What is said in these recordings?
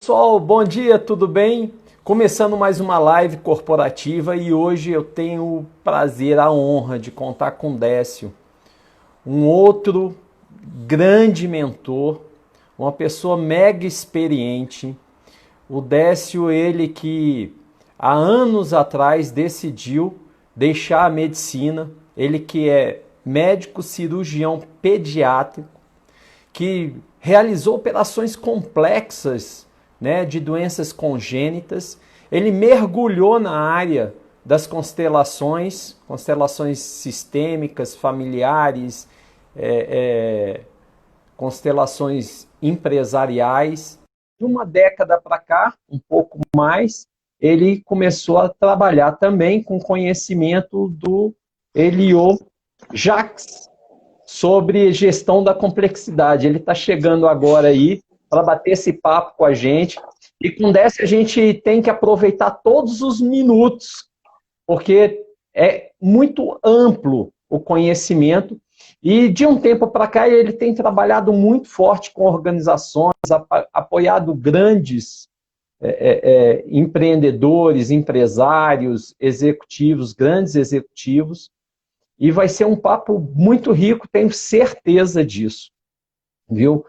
Pessoal, bom dia, tudo bem? Começando mais uma live corporativa e hoje eu tenho o prazer, a honra de contar com o Décio, um outro grande mentor, uma pessoa mega experiente. O Décio, ele que há anos atrás decidiu deixar a medicina, ele que é médico cirurgião pediátrico, que realizou operações complexas, né, de doenças congênitas. Ele mergulhou na área das constelações, constelações sistêmicas, familiares, é, é, constelações empresariais. De uma década para cá, um pouco mais, ele começou a trabalhar também com conhecimento do Elio Jacques, sobre gestão da complexidade. Ele está chegando agora aí para bater esse papo com a gente. E com dessa a gente tem que aproveitar todos os minutos, porque é muito amplo o conhecimento. E de um tempo para cá ele tem trabalhado muito forte com organizações, apoiado grandes empreendedores, empresários, executivos, grandes executivos. E vai ser um papo muito rico, tenho certeza disso, viu?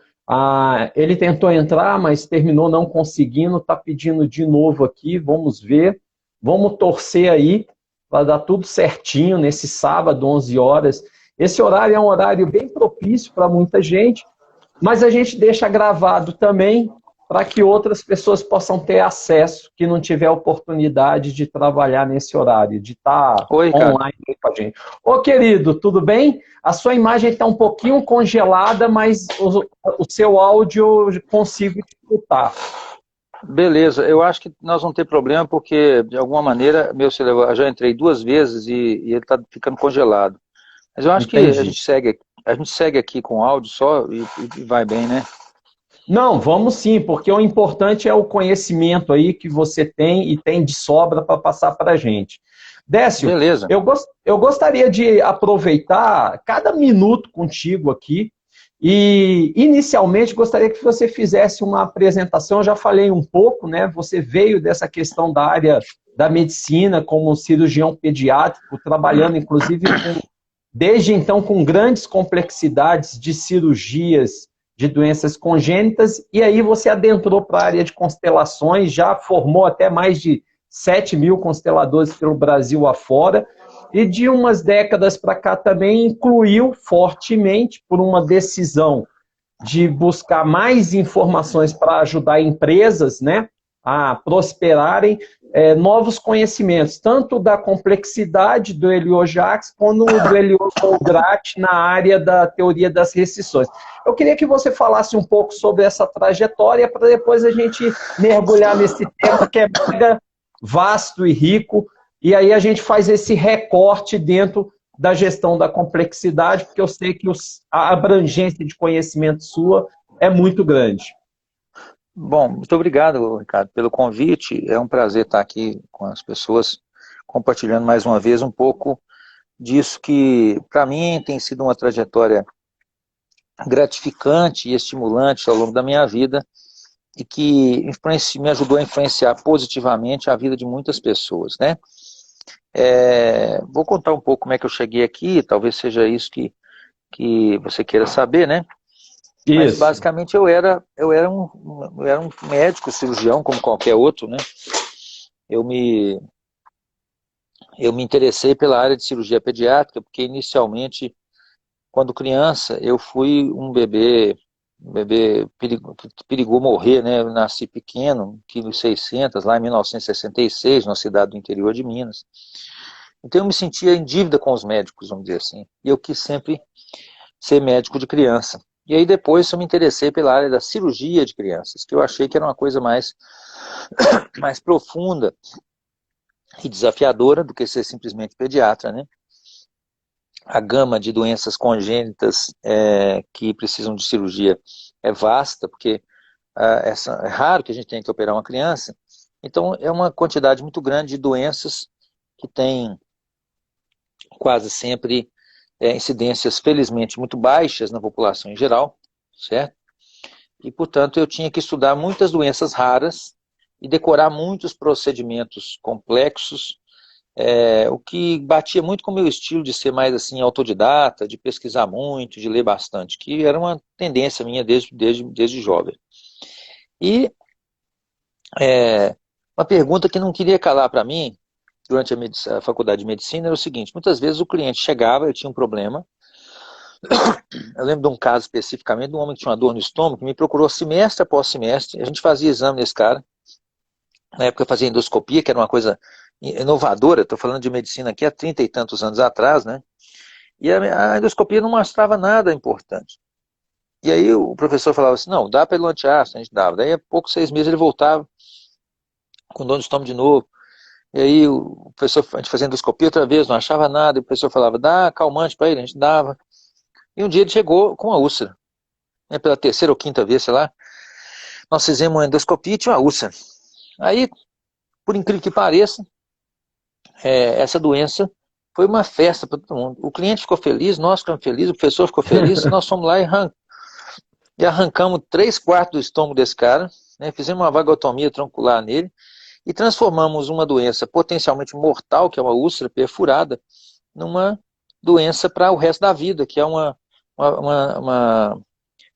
Ele tentou entrar, mas terminou não conseguindo, está pedindo de novo aqui, vamos ver. Vamos torcer aí para dar tudo certinho nesse sábado, 11 horas. Esse horário é um horário bem propício para muita gente, mas a gente deixa gravado também para que outras pessoas possam ter acesso, que não tiver oportunidade de trabalhar nesse horário, de estar Oi, Ricardo. online com a gente. Ô, querido, tudo bem? A sua imagem está um pouquinho congelada, mas o seu áudio eu consigo escutar. Beleza, eu acho que nós vamos ter problema porque, de alguma maneira, meu celular, eu já entrei duas vezes e ele está ficando congelado. Mas eu acho que Entendi. a gente segue aqui com áudio só e vai bem, né? Não, vamos sim, porque o importante é o conhecimento aí que você tem e tem de sobra para passar para a gente. Décio, Beleza. eu gostaria de aproveitar cada minuto contigo aqui e, inicialmente, gostaria que você fizesse uma apresentação. Eu já falei um pouco, né? Você veio dessa questão da área da medicina como cirurgião pediátrico, trabalhando, inclusive, desde então com grandes complexidades de cirurgias de doenças congênitas, e aí você adentrou para a área de constelações, já formou até mais de 7.000 consteladores pelo Brasil afora, e de umas décadas para cá também incluiu fortemente, por uma decisão de buscar mais informações para ajudar empresas, né, a prosperarem, novos conhecimentos, tanto da complexidade do Elio Jacques, quanto do Elio Goldratt na área da teoria das restrições. Eu queria que você falasse um pouco sobre essa trajetória, para depois a gente mergulhar nesse tema que é mega vasto e rico, e aí a gente faz esse recorte dentro da gestão da complexidade, porque eu sei que a abrangência de conhecimento sua é muito grande. Bom, muito obrigado, Ricardo, pelo convite. É um prazer estar aqui com as pessoas, compartilhando mais uma vez um pouco disso que, para mim, tem sido uma trajetória gratificante e estimulante ao longo da minha vida e que me ajudou a influenciar positivamente a vida de muitas pessoas, né? Vou contar um pouco como é que eu cheguei aqui, talvez seja isso que você queira saber, né? Mas Isso. basicamente eu era um médico cirurgião como qualquer outro, né? Eu me, eu me interessei pela área de cirurgia pediátrica porque inicialmente, quando criança, eu fui um bebê que perigou morrer, né? Eu nasci pequeno, 1,6 kg, lá em 1966, numa cidade do interior de Minas. Então eu me sentia em dívida com os médicos, vamos dizer assim. E eu quis sempre ser médico de criança. E aí depois eu me interessei pela área da cirurgia de crianças, que eu achei que era uma coisa mais profunda e desafiadora do que ser simplesmente pediatra, né? A gama de doenças congênitas que precisam de cirurgia é vasta, porque é raro que a gente tenha que operar uma criança. Então é uma quantidade muito grande de doenças que tem quase sempre incidências felizmente muito baixas na população em geral, certo? e, portanto, eu tinha que estudar muitas doenças raras e decorar muitos procedimentos complexos, o que batia muito com o meu estilo de ser mais assim autodidata, de pesquisar muito, de ler bastante, que era uma tendência minha desde jovem. E uma pergunta que não queria calar para mim, durante a faculdade de medicina, era o seguinte: muitas vezes o cliente chegava, eu tinha um problema. Eu lembro de um caso especificamente de um homem que tinha uma dor no estômago, que me procurou semestre após semestre. A gente fazia exame nesse cara. Na época eu fazia endoscopia, que era uma coisa inovadora. Estou falando de medicina aqui há 30 e tantos anos atrás, né? E a endoscopia não mostrava nada importante. E aí o professor falava assim: não, dá pelo antiácido, a gente dava. Daí a poucos 6 meses ele voltava com dor no estômago de novo. E aí o professor, a gente fazia endoscopia outra vez, não achava nada. E o professor falava: dá calmante para ele, a gente dava. E um dia ele chegou com uma úlcera, né, pela terceira ou quinta vez, sei lá. Nós fizemos uma endoscopia e tinha uma úlcera. Aí, por incrível que pareça, essa doença foi uma festa para todo mundo. O cliente ficou feliz, nós ficamos felizes, o professor ficou feliz, nós fomos lá e arrancamos 3/4 do estômago desse cara, né, fizemos uma vagotomia troncular nele e transformamos uma doença potencialmente mortal, que é uma úlcera perfurada, numa doença para o resto da vida, que é uma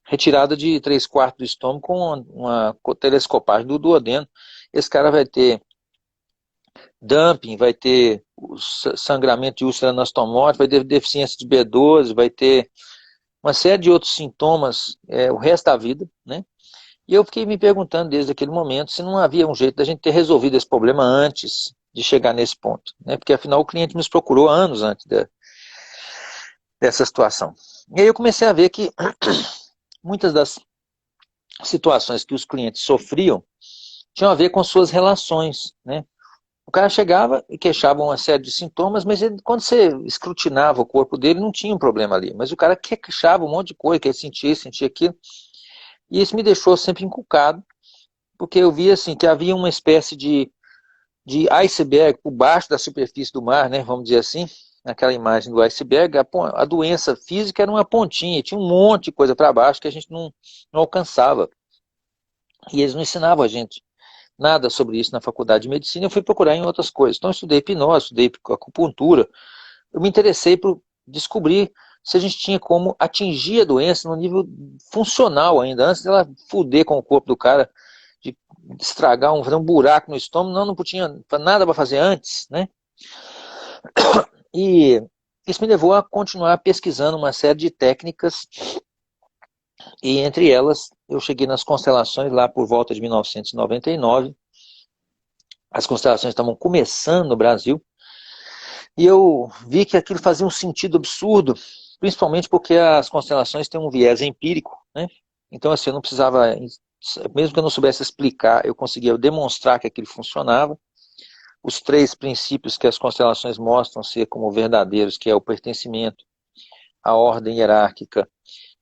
retirada de 3/4 do estômago com uma telescopagem do duodeno. Esse cara vai ter dumping, vai ter sangramento de úlcera anastomótica, vai ter deficiência de B12, vai ter uma série de outros sintomas o resto da vida, né? E eu fiquei me perguntando desde aquele momento se não havia um jeito da gente ter resolvido esse problema antes de chegar nesse ponto, né? Porque afinal o cliente nos procurou anos antes dessa situação. E aí eu comecei a ver que muitas das situações que os clientes sofriam tinham a ver com suas relações, né? O cara chegava e queixava uma série de sintomas, mas ele, quando você escrutinava o corpo dele, não tinha um problema ali. Mas o cara queixava um monte de coisa, que ele sentia aquilo. E isso me deixou sempre encucado, porque eu via assim, que havia uma espécie de iceberg por baixo da superfície do mar, né? Vamos dizer assim, naquela imagem do iceberg, a doença física era uma pontinha, tinha um monte de coisa para baixo que a gente não alcançava. E eles não ensinavam a gente nada sobre isso na faculdade de medicina, eu fui procurar em outras coisas. Então eu estudei hipnose, estudei acupuntura, eu me interessei por descobrir se a gente tinha como atingir a doença no nível funcional ainda, antes dela fuder com o corpo do cara, de estragar, fazer um buraco no estômago, não tinha nada para fazer antes, né? E isso me levou a continuar pesquisando uma série de técnicas, e entre elas eu cheguei nas constelações lá por volta de 1999. As constelações estavam começando no Brasil, e eu vi que aquilo fazia um sentido absurdo, principalmente porque as constelações têm um viés empírico, né? Então, assim, eu não precisava, mesmo que eu não soubesse explicar, eu conseguia demonstrar que aquilo funcionava. Os 3 princípios que as constelações mostram ser como verdadeiros, que é o pertencimento, a ordem hierárquica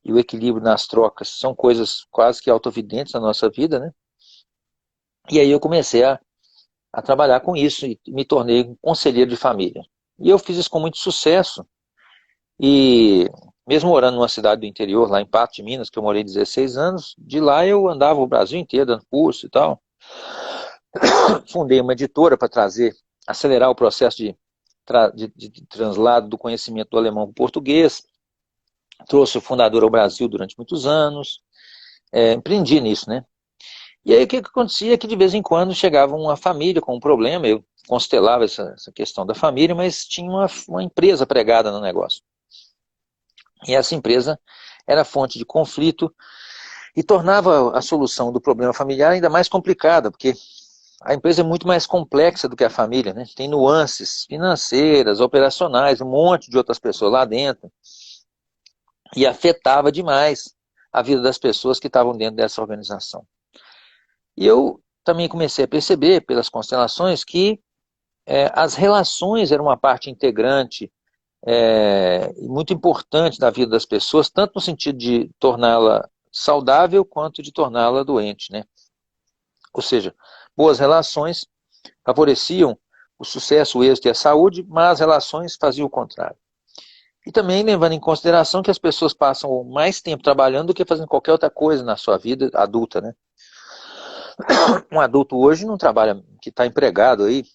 e o equilíbrio nas trocas, são coisas quase que autoevidentes na nossa vida, né? E aí eu comecei a trabalhar com isso e me tornei um conselheiro de família. E eu fiz isso com muito sucesso, e mesmo morando numa cidade do interior, lá em Pato de Minas, que eu morei 16 anos, de lá eu andava o Brasil inteiro dando curso e tal. Fundei uma editora para acelerar o processo de translado do conhecimento do alemão para o português, trouxe o fundador ao Brasil durante muitos anos, empreendi nisso, né? E aí o que acontecia é que de vez em quando chegava uma família com um problema, eu constelava essa questão da família, mas tinha uma empresa pregada no negócio. E essa empresa era fonte de conflito e tornava a solução do problema familiar ainda mais complicada, porque a empresa é muito mais complexa do que a família, né? Tem nuances financeiras, operacionais, um monte de outras pessoas lá dentro, e afetava demais a vida das pessoas que estavam dentro dessa organização. E eu também comecei a perceber, pelas constelações, que as relações eram uma parte integrante e muito importante da vida das pessoas, tanto no sentido de torná-la saudável, quanto de torná-la doente, né? Ou seja, boas relações favoreciam o sucesso, o êxito e a saúde, mas as relações faziam o contrário. E também levando em consideração que as pessoas passam mais tempo trabalhando do que fazendo qualquer outra coisa na sua vida adulta, né? Um adulto hoje não trabalha, que está empregado aí,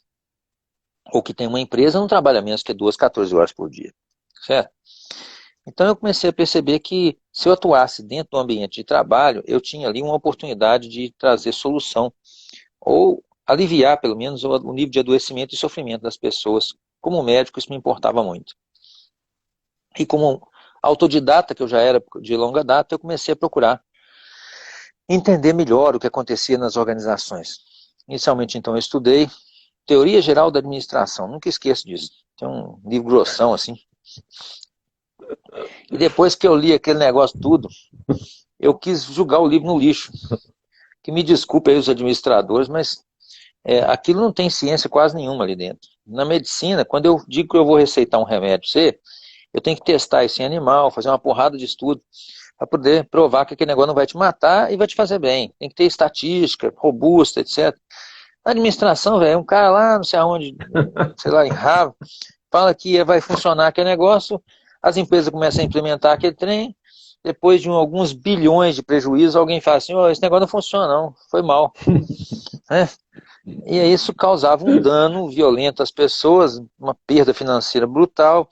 ou que tem uma empresa, não trabalha menos que 14 horas por dia, certo? Então eu comecei a perceber que se eu atuasse dentro do ambiente de trabalho, eu tinha ali uma oportunidade de trazer solução, ou aliviar pelo menos o nível de adoecimento e sofrimento das pessoas. Como médico, isso me importava muito. E como autodidata, que eu já era de longa data, eu comecei a procurar entender melhor o que acontecia nas organizações. Inicialmente, então, eu estudei Teoria Geral da Administração, nunca esqueço disso. Tem um livro grossão, assim. E depois que eu li aquele negócio tudo, eu quis jogar o livro no lixo. Que me desculpe aí os administradores, mas aquilo não tem ciência quase nenhuma ali dentro. Na medicina, quando eu digo que eu vou receitar um remédio para você, eu tenho que testar isso em animal, fazer uma porrada de estudo, para poder provar que aquele negócio não vai te matar e vai te fazer bem. Tem que ter estatística robusta, etc. A administração, velho, um cara lá, não sei aonde, sei lá, em Harvard, fala que vai funcionar aquele negócio, as empresas começam a implementar aquele trem, depois de alguns bilhões de prejuízos, alguém fala assim, oh, esse negócio não funciona não, foi mal. Né? E isso causava um dano violento às pessoas, uma perda financeira brutal,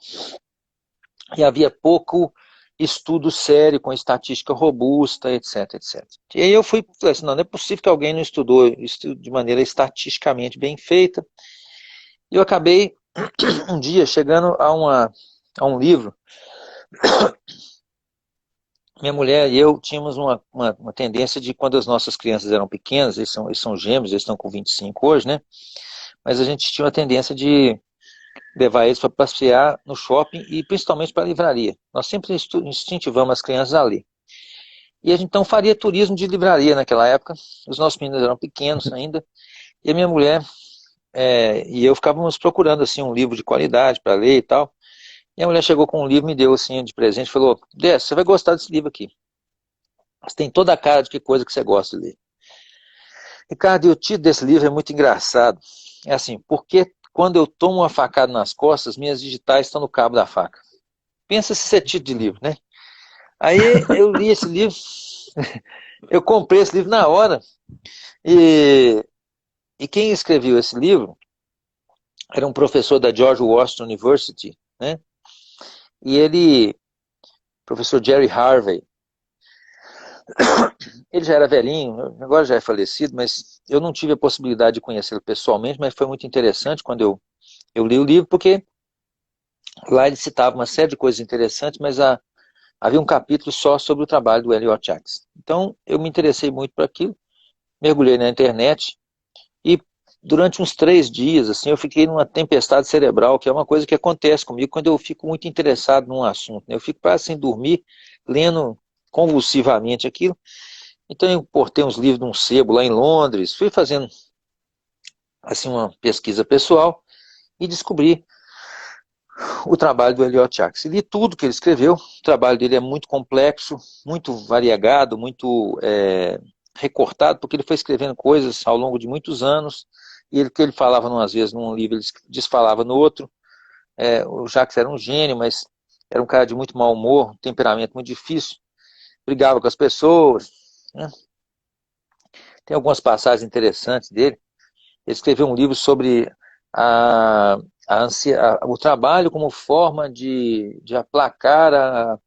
e havia pouco estudo sério, com estatística robusta, etc, etc. E aí eu falei assim, não é possível que alguém não estudou isso de maneira estatisticamente bem feita. E eu acabei, um dia, chegando a um livro. Minha mulher e eu tínhamos uma tendência de, quando as nossas crianças eram pequenas, eles são gêmeos, eles estão com 25 hoje, né? Mas a gente tinha uma tendência de levar eles para passear no shopping e principalmente para a livraria. Nós sempre incentivamos as crianças a ler. E a gente então faria turismo de livraria naquela época. Os nossos meninos eram pequenos ainda. E a minha mulher e eu ficávamos procurando assim um livro de qualidade para ler e tal. E a mulher chegou com um livro, me deu assim de presente, falou, Dé, você vai gostar desse livro aqui. Você tem toda a cara de que coisa que você gosta de ler. Ricardo, e o título desse livro é muito engraçado. É assim, porque quando eu tomo uma facada nas costas, minhas digitais estão no cabo da faca. Pensa se isso é título de livro, né? Aí eu li esse livro, eu comprei esse livro na hora, e quem escreveu esse livro era um professor da George Washington University, né? E ele, professor Jerry Harvey, ele já era velhinho, agora já é falecido, mas eu não tive a possibilidade de conhecê-lo pessoalmente, mas foi muito interessante quando eu li o livro, porque lá ele citava uma série de coisas interessantes, mas havia um capítulo só sobre o trabalho do Elliot Jaques. Então eu me interessei muito por aquilo, mergulhei na internet, e durante uns 3 dias, assim, eu fiquei numa tempestade cerebral, que é uma coisa que acontece comigo quando eu fico muito interessado num assunto, né? Eu fico quase sem dormir, lendo convulsivamente aquilo. Então eu importei uns livros de um sebo lá em Londres, fui fazendo assim uma pesquisa pessoal e descobri o trabalho do Elliot Jaques. Li tudo que ele escreveu, o trabalho dele é muito complexo, muito variegado, muito recortado, porque ele foi escrevendo coisas ao longo de muitos anos, e o que ele falava às vezes num livro, ele desfalava no outro. O Jaques era um gênio, mas era um cara de muito mau humor, um temperamento muito difícil, brigava com as pessoas, né? Tem algumas passagens interessantes dele. Ele escreveu um livro sobre o trabalho como forma de aplacar a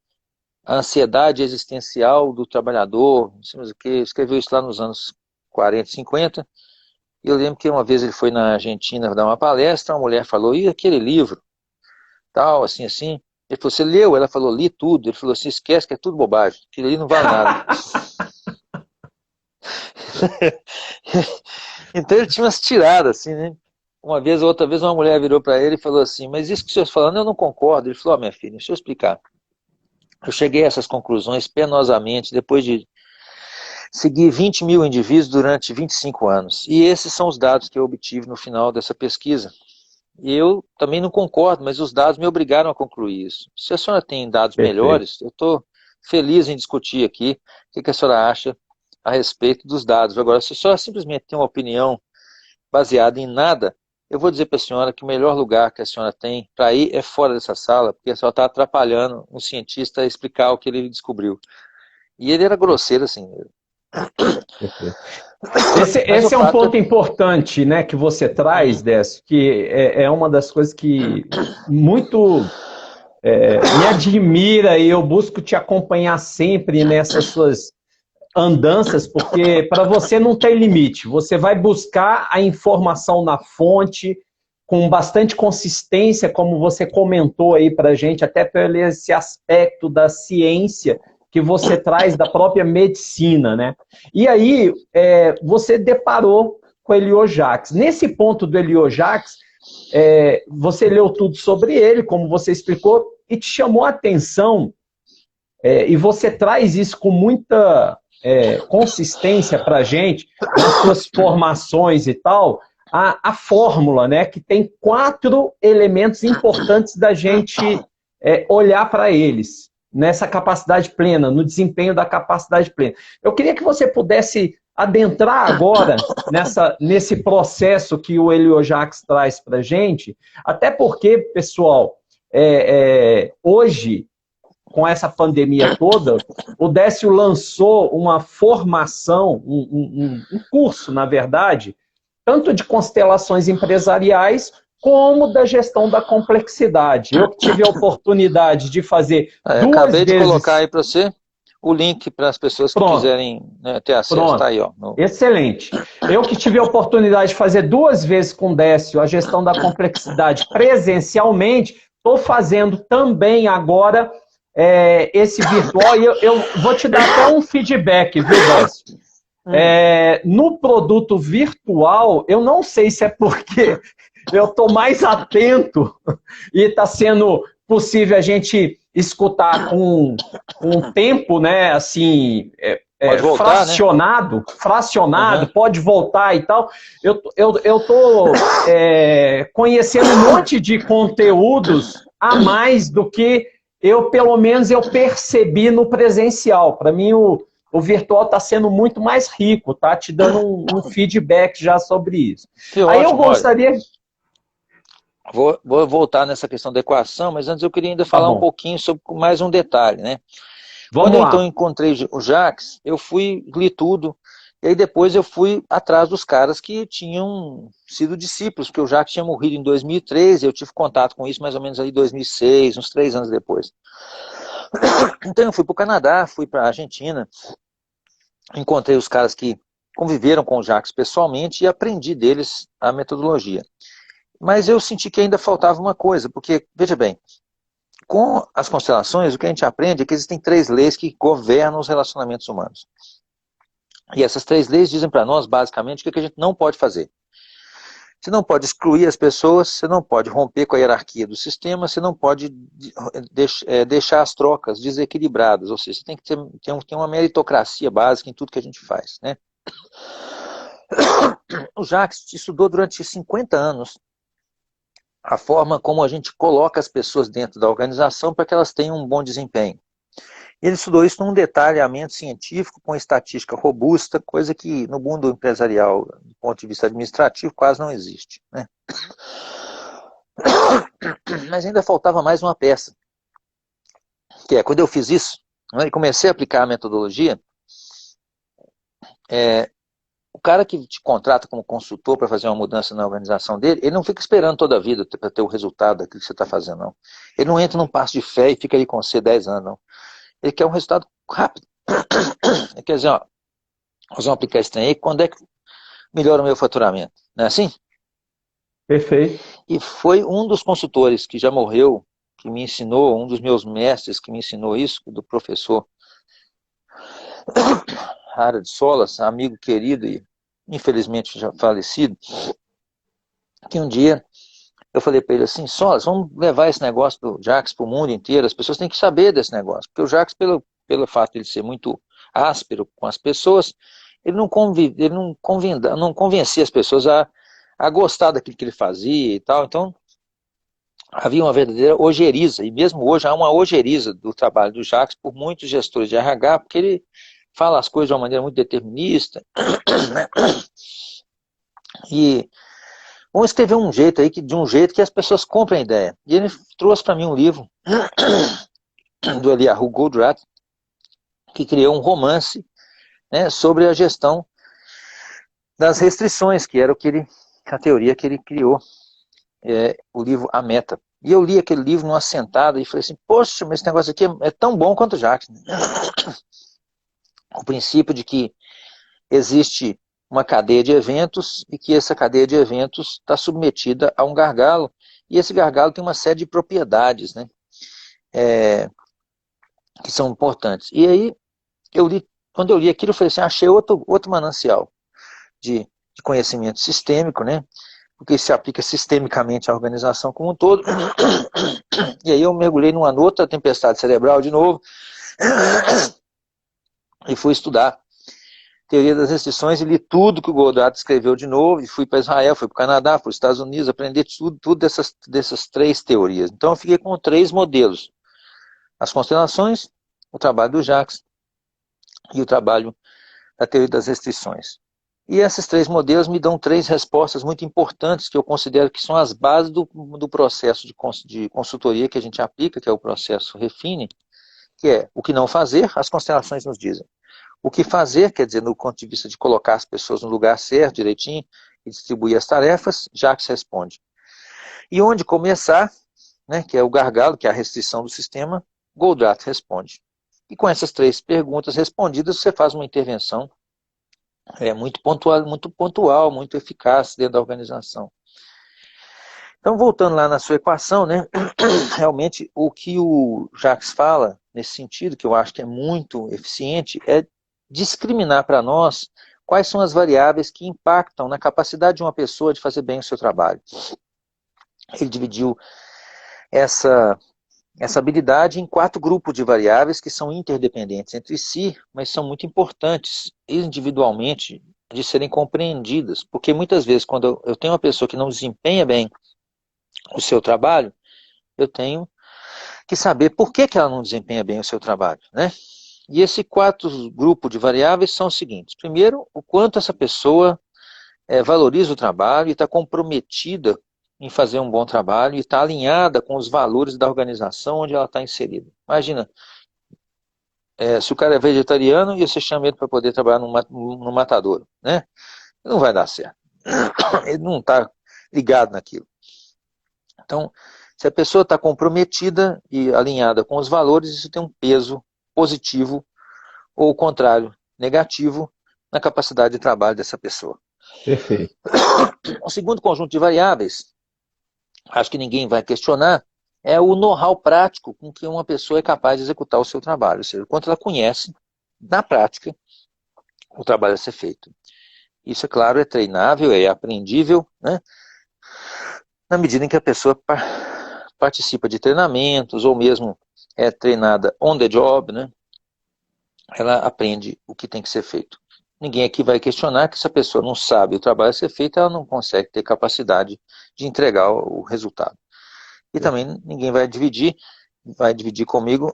ansiedade existencial do trabalhador, não sei mais o que. Escreveu isso lá nos anos 40, 50. E eu lembro que uma vez ele foi na Argentina dar uma palestra, uma mulher falou, e aquele livro? Tal, assim, assim. Ele falou, você leu? Ela falou, li tudo. Ele falou assim, esquece que é tudo bobagem, aquilo ali não vale nada. Então ele tinha umas tiradas, assim, né? Uma vez ou outra vez uma mulher virou para ele e falou assim, mas isso que o senhor está falando eu não concordo. Ele falou, minha filha, deixa eu explicar. Eu cheguei a essas conclusões penosamente depois de seguir 20 mil indivíduos durante 25 anos. E esses são os dados que eu obtive no final dessa pesquisa. E eu também não concordo, mas os dados me obrigaram a concluir isso. Se a senhora tem dados Perfeito. melhores, eu estou feliz em discutir aqui o que a senhora acha a respeito dos dados. Agora, se a senhora simplesmente tem uma opinião baseada em nada, eu vou dizer para a senhora que o melhor lugar que a senhora tem para ir é fora dessa sala, porque a senhora está atrapalhando um cientista a explicar o que ele descobriu. E ele era grosseiro assim. Perfeito. Mas o Esse é um fato é... ponto importante, né, que você traz, Uhum. Décio, que é uma das coisas que muito me admira e eu busco te acompanhar sempre nessas suas andanças, porque para você não tem limite. Você vai buscar a informação na fonte com bastante consistência, como você comentou aí para a gente, até pelo esse aspecto da ciência que você traz da própria medicina, né? E aí, você deparou com Elio Jacques. Nesse ponto do Elio Jacques, você leu tudo sobre ele, como você explicou, e te chamou a atenção, e você traz isso com muita consistência para a gente, nas suas formações e tal, a fórmula, né, que tem 4 elementos importantes da gente olhar para eles, nessa capacidade plena, no desempenho da capacidade plena. Eu queria que você pudesse adentrar agora nesse processo que o Elio Jacques traz para a gente, até porque, pessoal, hoje, com essa pandemia toda, o Décio lançou uma formação, um curso, na verdade, tanto de constelações empresariais, como da gestão da complexidade. Eu que tive a oportunidade de fazer duas acabei de colocar vezes... aí para você o link para as pessoas que Pronto, quiserem, né, ter acesso. Está pronto. aí, ó. Excelente. Eu que tive a oportunidade de fazer 2 vezes com o Décio a gestão da complexidade presencialmente, estou fazendo também agora esse virtual, e eu vou te dar até um feedback, viu, Décio? No produto virtual, eu não sei se é porque eu estou mais atento e está sendo possível a gente escutar com tempo, né, assim, Pode voltar, fracionado, né? pode voltar e tal. Eu tô conhecendo um monte de conteúdos a mais do que pelo menos, eu percebi no presencial. Para mim, o virtual está sendo muito mais rico, tá te dando um feedback já sobre isso. Que Aí eu ótimo, olha. gostaria... Vou voltar nessa questão da equação, mas antes eu queria ainda Tá falar um bom. pouquinho sobre mais um detalhe, né? Quando Vamos eu lá. então encontrei o Jacques, eu li tudo, e aí depois eu fui atrás dos caras que tinham sido discípulos, porque o Jacques tinha morrido em 2013, eu tive contato com isso mais ou menos aí em 2006, uns 3 anos depois. Então eu fui para o Canadá, fui para a Argentina, encontrei os caras que conviveram com o Jacques pessoalmente e aprendi deles a metodologia. Mas eu senti que ainda faltava uma coisa, porque, veja bem, com as constelações, o que a gente aprende é que existem 3 leis que governam os relacionamentos humanos. E essas 3 leis dizem para nós, basicamente, o que a gente não pode fazer. Você não pode excluir as pessoas, você não pode romper com a hierarquia do sistema, você não pode deixar as trocas desequilibradas, ou seja, você tem que ter uma meritocracia básica em tudo que a gente faz, né? O Jacques estudou durante 50 anos a forma como a gente coloca as pessoas dentro da organização para que elas tenham um bom desempenho. Ele estudou isso num detalhamento científico, com estatística robusta, coisa que no mundo empresarial, do ponto de vista administrativo, quase não existe, né? Mas ainda faltava mais uma peça, que é, quando eu fiz isso, né, e comecei a aplicar a metodologia, o cara que te contrata como consultor para fazer uma mudança na organização dele, ele não fica esperando toda a vida para ter o resultado daquilo que você está fazendo, não. Ele não entra num passo de fé e fica ali com você 10 anos, não. Ele quer um resultado rápido. Ele quer dizer, ó, nós vamos aplicar esse trem aí, quando é que melhora o meu faturamento? Não é assim? Perfeito. E foi um dos consultores que já morreu, que me ensinou, um dos meus mestres que me ensinou isso, do professor Harold Solas, amigo querido e infelizmente já falecido, que um dia eu falei para ele assim, Solas, vamos levar esse negócio do Jacques para o mundo inteiro, as pessoas têm que saber desse negócio, porque o Jacques, pelo fato de ele ser muito áspero com as pessoas, ele não convencia as pessoas a gostar daquilo que ele fazia e tal, então havia uma verdadeira ojeriza, e mesmo hoje há uma ojeriza do trabalho do Jacques por muitos gestores de RH, porque ele fala as coisas de uma maneira muito determinista, né? E Vamos escrever um jeito aí, de um jeito que as pessoas comprem a ideia. E ele trouxe para mim um livro do Eliyahu Goldratt, que criou um romance, né, sobre a gestão das restrições, que era a teoria que ele criou, o livro A Meta. E eu li aquele livro numa sentada e falei assim, poxa, mas esse negócio aqui é tão bom quanto o Jacques. O princípio de que existe uma cadeia de eventos e que essa cadeia de eventos está submetida a um gargalo, e esse gargalo tem uma série de propriedades, né, que são importantes. E aí, quando eu li aquilo, eu falei assim, achei outro manancial de conhecimento sistêmico, né, porque se aplica sistemicamente à organização como um todo. E aí eu mergulhei numa outra tempestade cerebral de novo e fui estudar teoria das restrições e li tudo que o Goldratt escreveu de novo, e fui para Israel, fui para o Canadá, fui para os Estados Unidos, aprender tudo dessas três teorias. Então eu fiquei com 3 modelos: as constelações, o trabalho do Jacques e o trabalho da teoria das restrições. E esses 3 modelos me dão 3 respostas muito importantes que eu considero que são as bases do processo de consultoria que a gente aplica, que é o processo Refine, que é o que não fazer, as constelações nos dizem. O que fazer, quer dizer, no ponto de vista de colocar as pessoas no lugar certo, direitinho, e distribuir as tarefas, Jacques responde. E onde começar, né, que é o gargalo, que é a restrição do sistema, Goldratt responde. E com essas 3 perguntas respondidas, você faz uma intervenção muito pontual, muito eficaz dentro da organização. Então, voltando lá na sua equação, né, realmente o que o Jacques fala, nesse sentido, que eu acho que é muito eficiente, é discriminar para nós quais são as variáveis que impactam na capacidade de uma pessoa de fazer bem o seu trabalho. Ele dividiu essa habilidade em 4 grupos de variáveis que são interdependentes entre si, mas são muito importantes individualmente de serem compreendidas, porque muitas vezes quando eu tenho uma pessoa que não desempenha bem o seu trabalho, eu tenho que saber por que ela não desempenha bem o seu trabalho, né? E esse 4 grupos de variáveis são os seguintes. Primeiro, o quanto essa pessoa valoriza o trabalho e está comprometida em fazer um bom trabalho e está alinhada com os valores da organização onde ela está inserida. Imagina, se o cara é vegetariano e você chama ele para poder trabalhar no matadouro, né? Não vai dar certo. Ele não está ligado naquilo. Então, se a pessoa está comprometida e alinhada com os valores, isso tem um peso positivo ou o contrário, negativo na capacidade de trabalho dessa pessoa. Perfeito. O segundo conjunto de variáveis, acho que ninguém vai questionar, é o know-how prático com que uma pessoa é capaz de executar o seu trabalho, ou seja, o quanto ela conhece, na prática, o trabalho a ser feito. Isso, é claro, é treinável, é aprendível, né? Na medida em que a pessoa participa de treinamentos, ou mesmo é treinada on the job, né? Ela aprende o que tem que ser feito. Ninguém aqui vai questionar que se a pessoa não sabe o trabalho a ser feito, ela não consegue ter capacidade de entregar o resultado. E também ninguém vai dividir comigo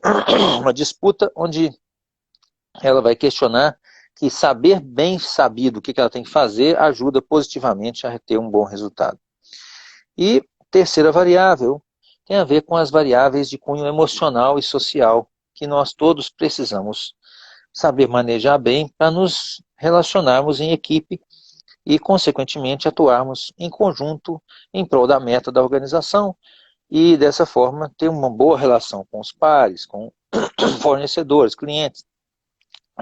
uma disputa onde ela vai questionar que saber bem sabido o que ela tem que fazer ajuda positivamente a ter um bom resultado. E terceira variável tem a ver com as variáveis de cunho emocional e social que nós todos precisamos saber manejar bem para nos relacionarmos em equipe e, consequentemente, atuarmos em conjunto em prol da meta da organização e, dessa forma, ter uma boa relação com os pares, com fornecedores, clientes,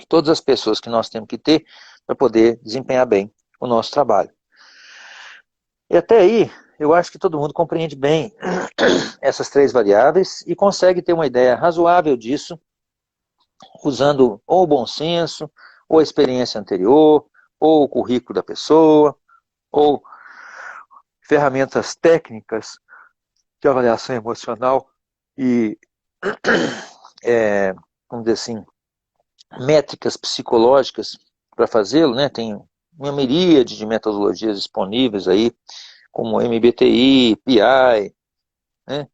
todas as pessoas que nós temos que ter para poder desempenhar bem o nosso trabalho. E até aí, eu acho que todo mundo compreende bem essas 3 variáveis e consegue ter uma ideia razoável disso, usando ou o bom senso, ou a experiência anterior, ou o currículo da pessoa, ou ferramentas técnicas de avaliação emocional e, vamos dizer assim, métricas psicológicas para fazê-lo, né? Tem uma miríade de metodologias disponíveis aí, como MBTI, PI, né?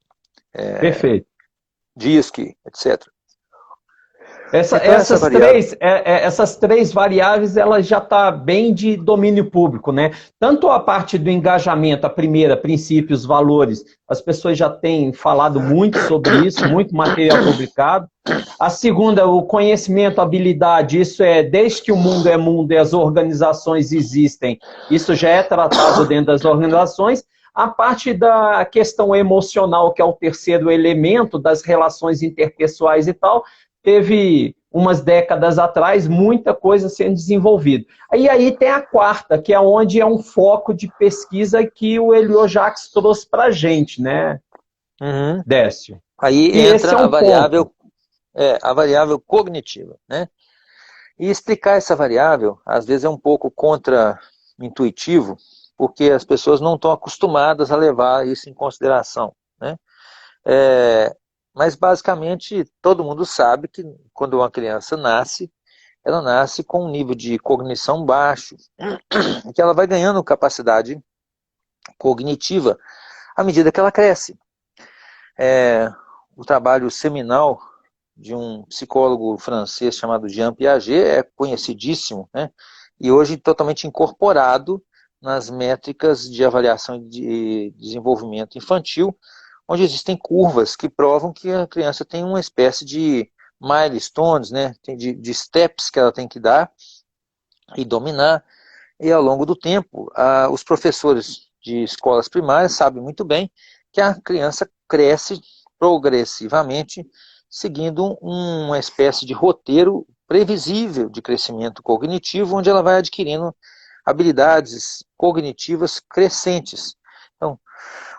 Perfeito. DISC, etc. Então essa variável. Essas três variáveis, ela já está bem de domínio público, né? Tanto a parte do engajamento, a primeira, princípios, valores, as pessoas já têm falado muito sobre isso, muito material publicado. A segunda, o conhecimento, habilidade, isso é desde que o mundo e as organizações existem, isso já é tratado dentro das organizações. A parte da questão emocional, que é o terceiro elemento das relações interpessoais e tal, teve umas décadas atrás muita coisa sendo desenvolvida. E aí tem a quarta, que é onde é um foco de pesquisa que o Elio Jacques trouxe para a gente, né, Uhum. Décio? Aí E esse é entra um ponto. a variável cognitiva, né? E explicar essa variável, às vezes, é um pouco contra-intuitivo, porque as pessoas não estão acostumadas a levar isso em consideração, né? Mas, basicamente, todo mundo sabe que quando uma criança nasce, ela nasce com um nível de cognição baixo, que ela vai ganhando capacidade cognitiva à medida que ela cresce. O trabalho seminal de um psicólogo francês chamado Jean Piaget é conhecidíssimo, né? E hoje totalmente incorporado nas métricas de avaliação de desenvolvimento infantil, onde existem curvas que provam que a criança tem uma espécie de milestones, né? De steps que ela tem que dar e dominar, e ao longo do tempo, os professores de escolas primárias sabem muito bem que a criança cresce progressivamente, seguindo uma espécie de roteiro previsível de crescimento cognitivo, onde ela vai adquirindo habilidades cognitivas crescentes. Então,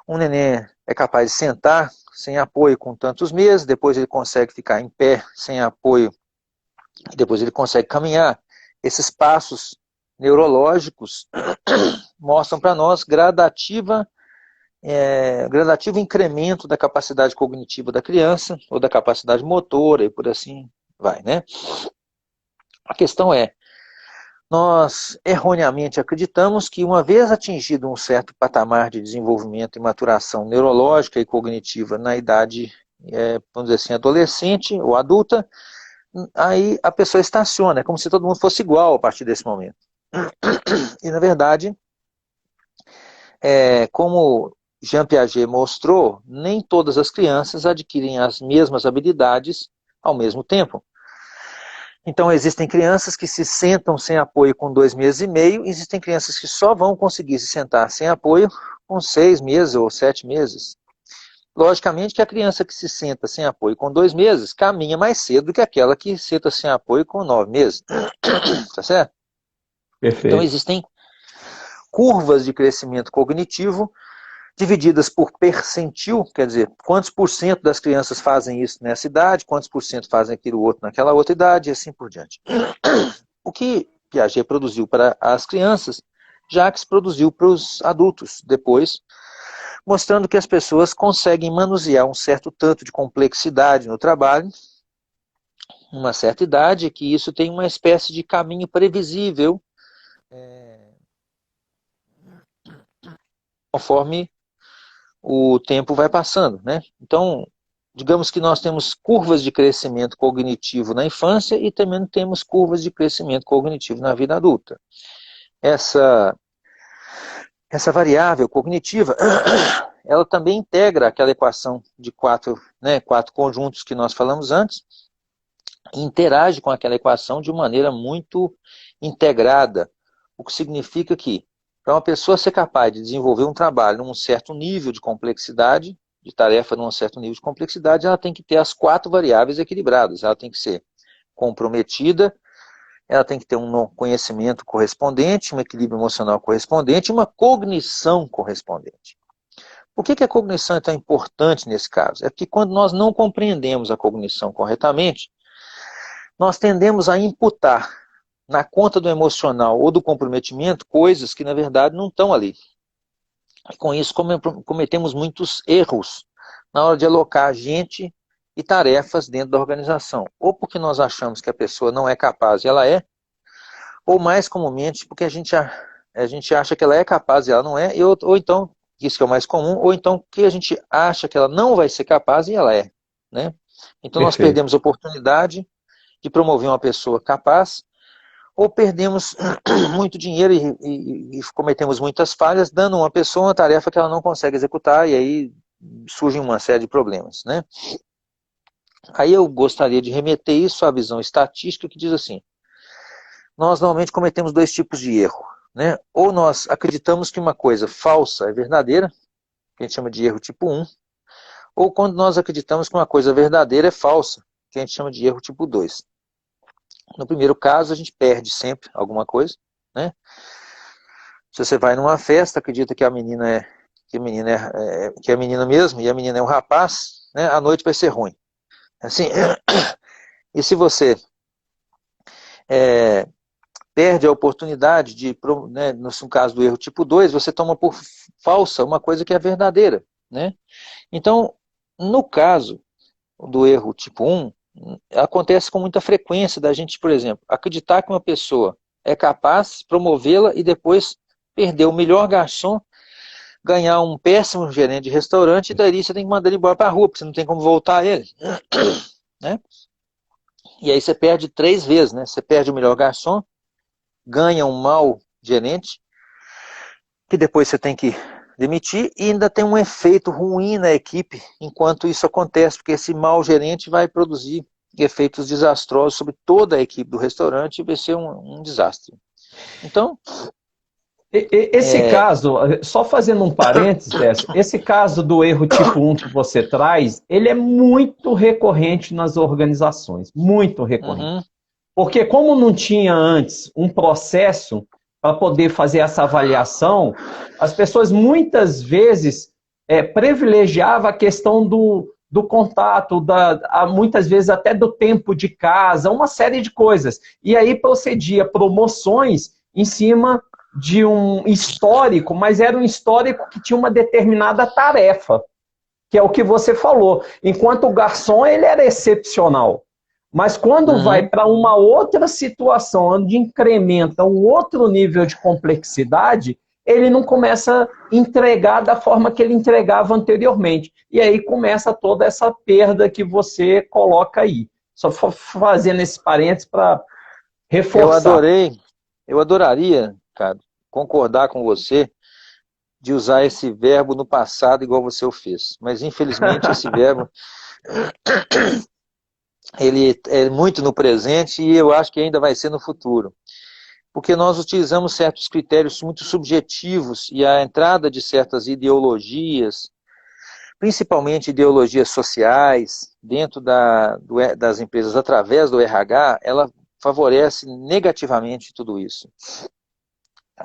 um neném é capaz de sentar sem apoio com tantos meses, depois ele consegue ficar em pé sem apoio, depois ele consegue caminhar. Esses passos neurológicos mostram para nós gradativo incremento da capacidade cognitiva da criança, ou da capacidade motora, e por assim vai, né? A questão é, nós erroneamente acreditamos que uma vez atingido um certo patamar de desenvolvimento e maturação neurológica e cognitiva na idade, vamos dizer assim, adolescente ou adulta, aí a pessoa estaciona, é como se todo mundo fosse igual a partir desse momento. E, na verdade, como Jean Piaget mostrou, nem todas as crianças adquirem as mesmas habilidades ao mesmo tempo. Então, existem crianças que se sentam sem apoio com 2 meses e meio, e existem crianças que só vão conseguir se sentar sem apoio com 6 meses ou 7 meses. Logicamente que a criança que se senta sem apoio com 2 meses caminha mais cedo do que aquela que senta sem apoio com 9 meses. Tá certo? Então, Perfeito. existem curvas de crescimento cognitivo divididas por percentil, quer dizer, quantos por cento das crianças fazem isso nessa idade, quantos por cento fazem aquilo outro naquela outra idade, e assim por diante. O que Piaget produziu para as crianças, Jacques produziu para os adultos depois, mostrando que as pessoas conseguem manusear um certo tanto de complexidade no trabalho, uma certa idade, que isso tem uma espécie de caminho previsível, conforme o tempo vai passando, né? Então, digamos que nós temos curvas de crescimento cognitivo na infância e também temos curvas de crescimento cognitivo na vida adulta. Essa variável cognitiva, ela também integra aquela equação de quatro conjuntos que nós falamos antes, e interage com aquela equação de maneira muito integrada, o que significa que para uma pessoa ser capaz de desenvolver um trabalho num certo nível de complexidade, de tarefa num certo nível de complexidade, ela tem que ter as 4 variáveis equilibradas. Ela tem que ser comprometida, ela tem que ter um conhecimento correspondente, um equilíbrio emocional correspondente e uma cognição correspondente. Por que a cognição é tão importante nesse caso? É porque quando nós não compreendemos a cognição corretamente, nós tendemos a imputar na conta do emocional ou do comprometimento coisas que na verdade não estão ali. E com isso cometemos muitos erros na hora de alocar gente e tarefas dentro da organização. Ou porque nós achamos que a pessoa não é capaz e ela é, ou mais comumente porque a gente acha que ela é capaz e ela não é, ou então, isso que é o mais comum, ou então que a gente acha que ela não vai ser capaz e ela é, né? Então nós Perfeito. perdemos a oportunidade de promover uma pessoa capaz, ou perdemos muito dinheiro e cometemos muitas falhas, dando a uma pessoa uma tarefa que ela não consegue executar, e aí surge uma série de problemas, né? Aí eu gostaria de remeter isso à visão estatística, que diz assim: nós normalmente cometemos dois tipos de erro, né? Ou nós acreditamos que uma coisa falsa é verdadeira, que a gente chama de erro tipo 1, ou quando nós acreditamos que uma coisa verdadeira é falsa, que a gente chama de erro tipo 2. No primeiro caso, a gente perde sempre alguma coisa, né? Se você vai numa festa, acredita que a menina é a menina mesmo, e a menina é um rapaz, né? A noite vai ser ruim. Assim, e se você é, perde a oportunidade de, né, no caso do erro tipo 2, você toma por falsa uma coisa que é verdadeira, né? Então, no caso do erro tipo 1, acontece com muita frequência da gente, por exemplo, acreditar que uma pessoa é capaz, promovê-la e depois perder o melhor garçom, ganhar um péssimo gerente de restaurante, e daí você tem que mandar ele embora para a rua, porque você não tem como voltar ele, né? E aí você perde 3 vezes, né? Você perde o melhor garçom, ganha um mau gerente, que depois você tem que demitir, e ainda tem um efeito ruim na equipe enquanto isso acontece, porque esse mau gerente vai produzir efeitos desastrosos sobre toda a equipe do restaurante e vai ser um desastre. Então, Esse caso, só fazendo um parênteses, Décio, esse caso do erro tipo 1 que você traz, ele é muito recorrente nas organizações, muito recorrente. uhum, Porque como não tinha antes um processo para poder fazer essa avaliação, as pessoas muitas vezes privilegiavam a questão do contato, muitas vezes até do tempo de casa, uma série de coisas. E aí procedia promoções em cima de um histórico, mas era um histórico que tinha uma determinada tarefa, que é o que você falou. Enquanto o garçom, ele era excepcional. Mas quando vai para uma outra situação, onde incrementa um outro nível de complexidade, ele não começa a entregar da forma que ele entregava anteriormente. E aí começa toda essa perda que você coloca aí. Só fazendo esse parênteses para reforçar. eu adoraria, cara, concordar com você de usar esse verbo no passado igual você o fez. Mas infelizmente esse verbo ele é muito no presente e eu acho que ainda vai ser no futuro. Porque nós utilizamos certos critérios muito subjetivos e a entrada de certas ideologias, principalmente ideologias sociais, dentro das empresas através do RH, ela favorece negativamente tudo isso.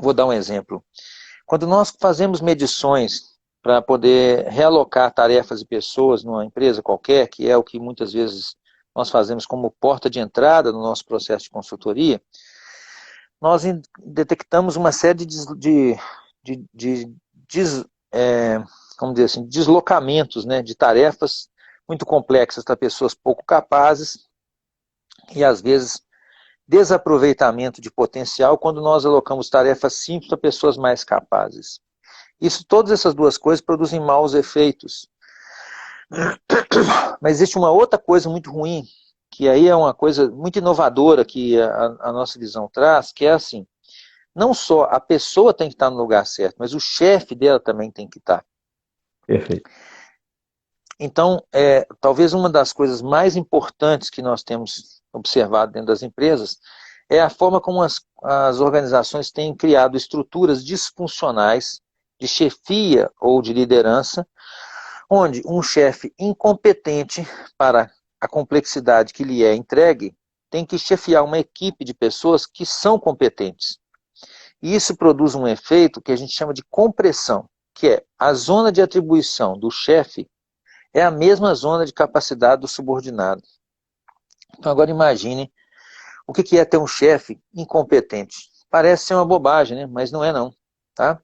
Vou dar um exemplo. Quando nós fazemos medições para poder realocar tarefas e pessoas numa empresa qualquer, que é o que muitas vezes nós fazemos como porta de entrada no nosso processo de consultoria, nós detectamos uma série como dizer assim, deslocamentos, né, de tarefas muito complexas para pessoas pouco capazes e, às vezes, desaproveitamento de potencial quando nós alocamos tarefas simples para pessoas mais capazes. Todas essas duas coisas produzem maus efeitos. Mas existe uma outra coisa muito ruim, que aí é uma coisa muito inovadora que a nossa visão traz, que é assim: não só a pessoa tem que estar no lugar certo, mas o chefe dela também tem que estar. Perfeito. Então, talvez uma das coisas mais importantes que nós temos observado dentro das empresas é a forma como as organizações têm criado estruturas disfuncionais de chefia ou de liderança, onde um chefe incompetente para a complexidade que lhe é entregue tem que chefiar uma equipe de pessoas que são competentes. E isso produz um efeito que a gente chama de compressão, que é a zona de atribuição do chefe é a mesma zona de capacidade do subordinado. Então agora imagine o que é ter um chefe incompetente. Parece ser uma bobagem, né? Mas não é não. Tá?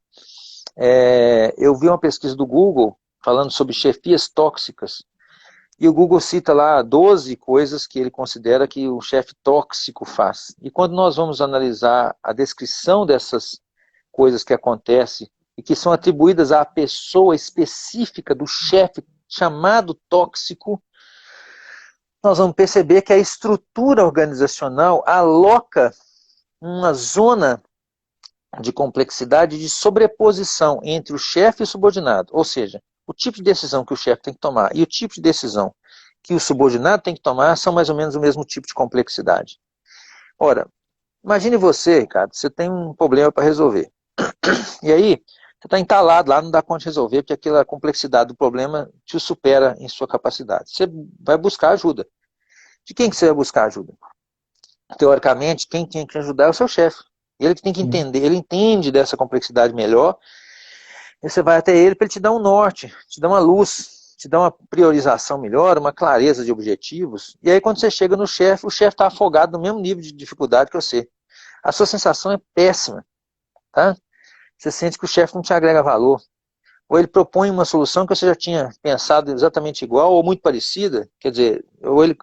Eu vi uma pesquisa do Google falando sobre chefias tóxicas. E o Google cita lá 12 coisas que ele considera que o chefe tóxico faz. E quando nós vamos analisar a descrição dessas coisas que acontecem e que são atribuídas à pessoa específica do chefe chamado tóxico, nós vamos perceber que a estrutura organizacional aloca uma zona de complexidade de sobreposição entre o chefe e o subordinado. Ou seja, o tipo de decisão que o chefe tem que tomar e o tipo de decisão que o subordinado tem que tomar são mais ou menos o mesmo tipo de complexidade. Ora, imagine você, Ricardo, você tem um problema para resolver. E aí, você está entalado lá, não dá conta de resolver, porque aquela complexidade do problema te supera em sua capacidade. Você vai buscar ajuda. De quem que você vai buscar ajuda? Teoricamente, quem tem que ajudar é o seu chefe. Ele que tem que entender, ele entende dessa complexidade melhor, e você vai até ele para ele te dar um norte, te dar uma luz, te dar uma priorização melhor, uma clareza de objetivos. E aí quando você chega no chefe, o chefe está afogado no mesmo nível de dificuldade que você. A sua sensação é péssima, tá? Você sente que o chefe não te agrega valor. Ou ele propõe uma solução que você já tinha pensado exatamente igual ou muito parecida, quer dizer, ou ele,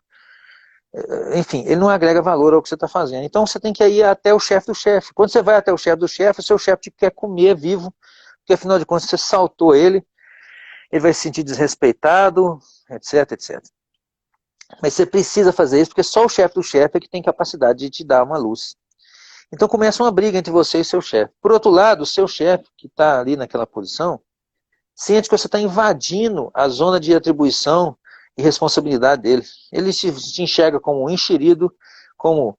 enfim, ele não agrega valor ao que você está fazendo. Então você tem que ir até o chefe do chefe. Quando você vai até o chefe do chefe, o seu chefe te quer comer vivo, porque afinal de contas você saltou ele vai se sentir desrespeitado, etc, etc. Mas você precisa fazer isso, porque só o chefe do chefe é que tem capacidade de te dar uma luz. Então começa uma briga entre você e seu chefe. Por outro lado, o seu chefe, que está ali naquela posição, sente que você está invadindo a zona de atribuição e responsabilidade dele. Ele te enxerga como um enxerido, como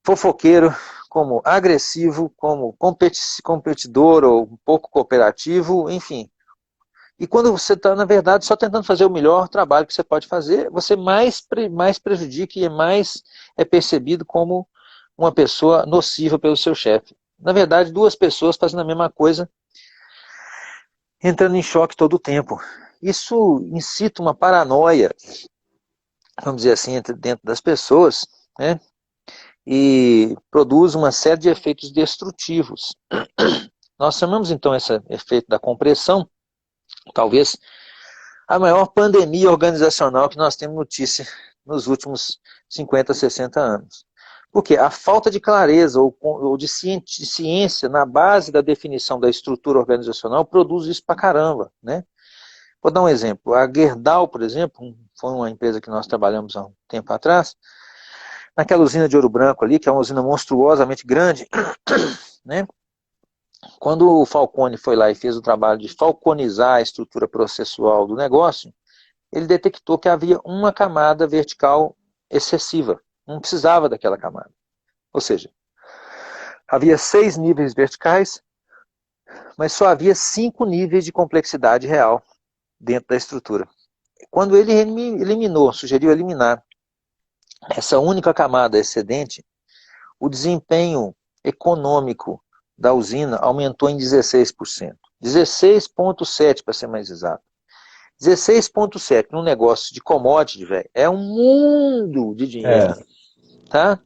fofoqueiro, como agressivo, como competidor ou um pouco cooperativo, enfim. E quando você está, na verdade, só tentando fazer o melhor trabalho que você pode fazer, você mais prejudica e mais é percebido como uma pessoa nociva pelo seu chefe. Na verdade, duas pessoas fazendo a mesma coisa, entrando em choque todo o tempo. Isso incita uma paranoia, vamos dizer assim, dentro das pessoas, né? E produz uma série de efeitos destrutivos. Nós chamamos então esse efeito da compressão, talvez a maior pandemia organizacional que nós temos notícia nos últimos 50, 60 anos. Porque a falta de clareza ou de ciência na base da definição da estrutura organizacional produz isso pra caramba, né? Vou dar um exemplo. A Gerdau, por exemplo, foi uma empresa que nós trabalhamos há um tempo atrás, naquela usina de Ouro Branco ali, que é uma usina monstruosamente grande, né? Quando o Falcone foi lá e fez o trabalho de falconizar a estrutura processual do negócio, ele detectou que havia uma camada vertical excessiva. Não precisava daquela camada. Ou seja, havia 6 níveis verticais, mas só havia 5 níveis de complexidade real dentro da estrutura. Quando ele eliminou, sugeriu eliminar essa única camada excedente, o desempenho econômico da usina aumentou em 16%. 16,7% para ser mais exato. 16,7% num negócio de commodity, velho, é um mundo de dinheiro, tá?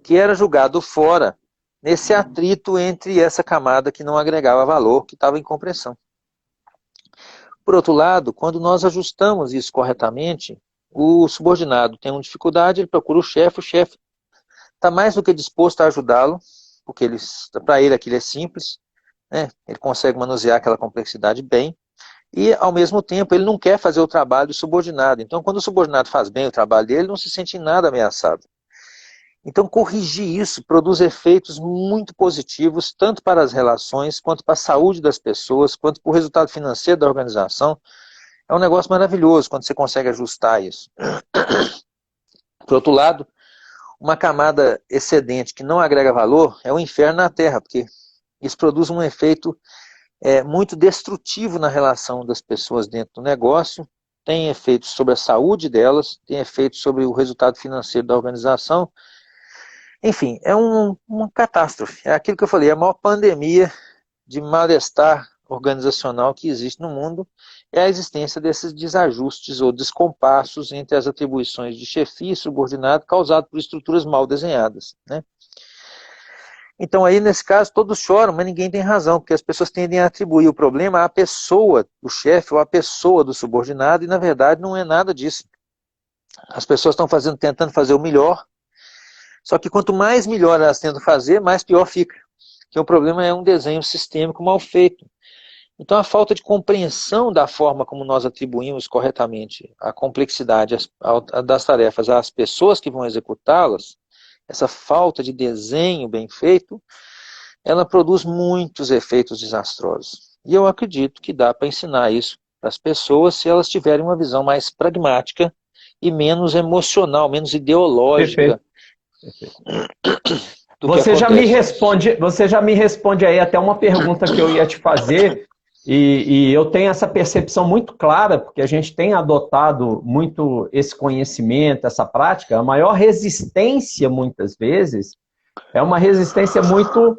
Que era jogado fora nesse atrito entre essa camada que não agregava valor, que estava em compressão. Por outro lado, quando nós ajustamos isso corretamente, o subordinado tem uma dificuldade, ele procura o chefe está mais do que disposto a ajudá-lo, porque para ele aquilo é simples, né? Ele consegue manusear aquela complexidade bem, e ao mesmo tempo ele não quer fazer o trabalho do subordinado. Então quando o subordinado faz bem o trabalho dele, ele não se sente em nada ameaçado. Então corrigir isso produz efeitos muito positivos, tanto para as relações, quanto para a saúde das pessoas, quanto para o resultado financeiro da organização. É um negócio maravilhoso quando você consegue ajustar isso. Por outro lado, uma camada excedente que não agrega valor é o inferno na Terra, porque isso produz um efeito muito destrutivo na relação das pessoas dentro do negócio, tem efeitos sobre a saúde delas, tem efeitos sobre o resultado financeiro da organização. Enfim, é uma catástrofe. É aquilo que eu falei, a maior pandemia de mal-estar organizacional que existe no mundo é a existência desses desajustes ou descompassos entre as atribuições de chefia e subordinado causado por estruturas mal desenhadas, né? Então aí nesse caso todos choram, mas ninguém tem razão, porque as pessoas tendem a atribuir o problema à pessoa do chefe ou à pessoa do subordinado, e na verdade não é nada disso. As pessoas estão tentando fazer o melhor, só que quanto mais melhor elas tentam fazer, mais pior fica. Porque o problema é um desenho sistêmico mal feito. Então, a falta de compreensão da forma como nós atribuímos corretamente a complexidade das tarefas às pessoas que vão executá-las, essa falta de desenho bem feito, ela produz muitos efeitos desastrosos. E eu acredito que dá para ensinar isso para as pessoas se elas tiverem uma visão mais pragmática e menos emocional, menos ideológica. Perfeito. Você já me responde aí até uma pergunta que eu ia te fazer, e eu tenho essa percepção muito clara, porque a gente tem adotado muito esse conhecimento, essa prática. A maior resistência, muitas vezes, é uma resistência muito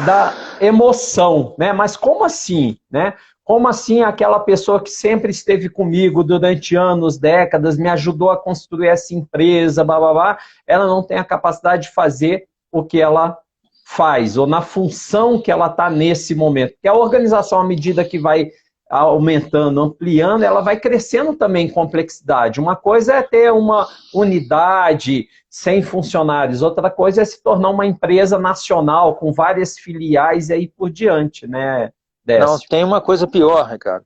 da emoção, né? Mas como assim, né? Como assim aquela pessoa que sempre esteve comigo durante anos, décadas, me ajudou a construir essa empresa, blá, blá, blá, ela não tem a capacidade de fazer o que ela faz, ou na função que ela está nesse momento. Porque a organização, à medida que vai aumentando, ampliando, ela vai crescendo também em complexidade. Uma coisa é ter uma unidade sem funcionários, outra coisa é se tornar uma empresa nacional com várias filiais e aí por diante, né, Décio? Não, tem uma coisa pior, Ricardo,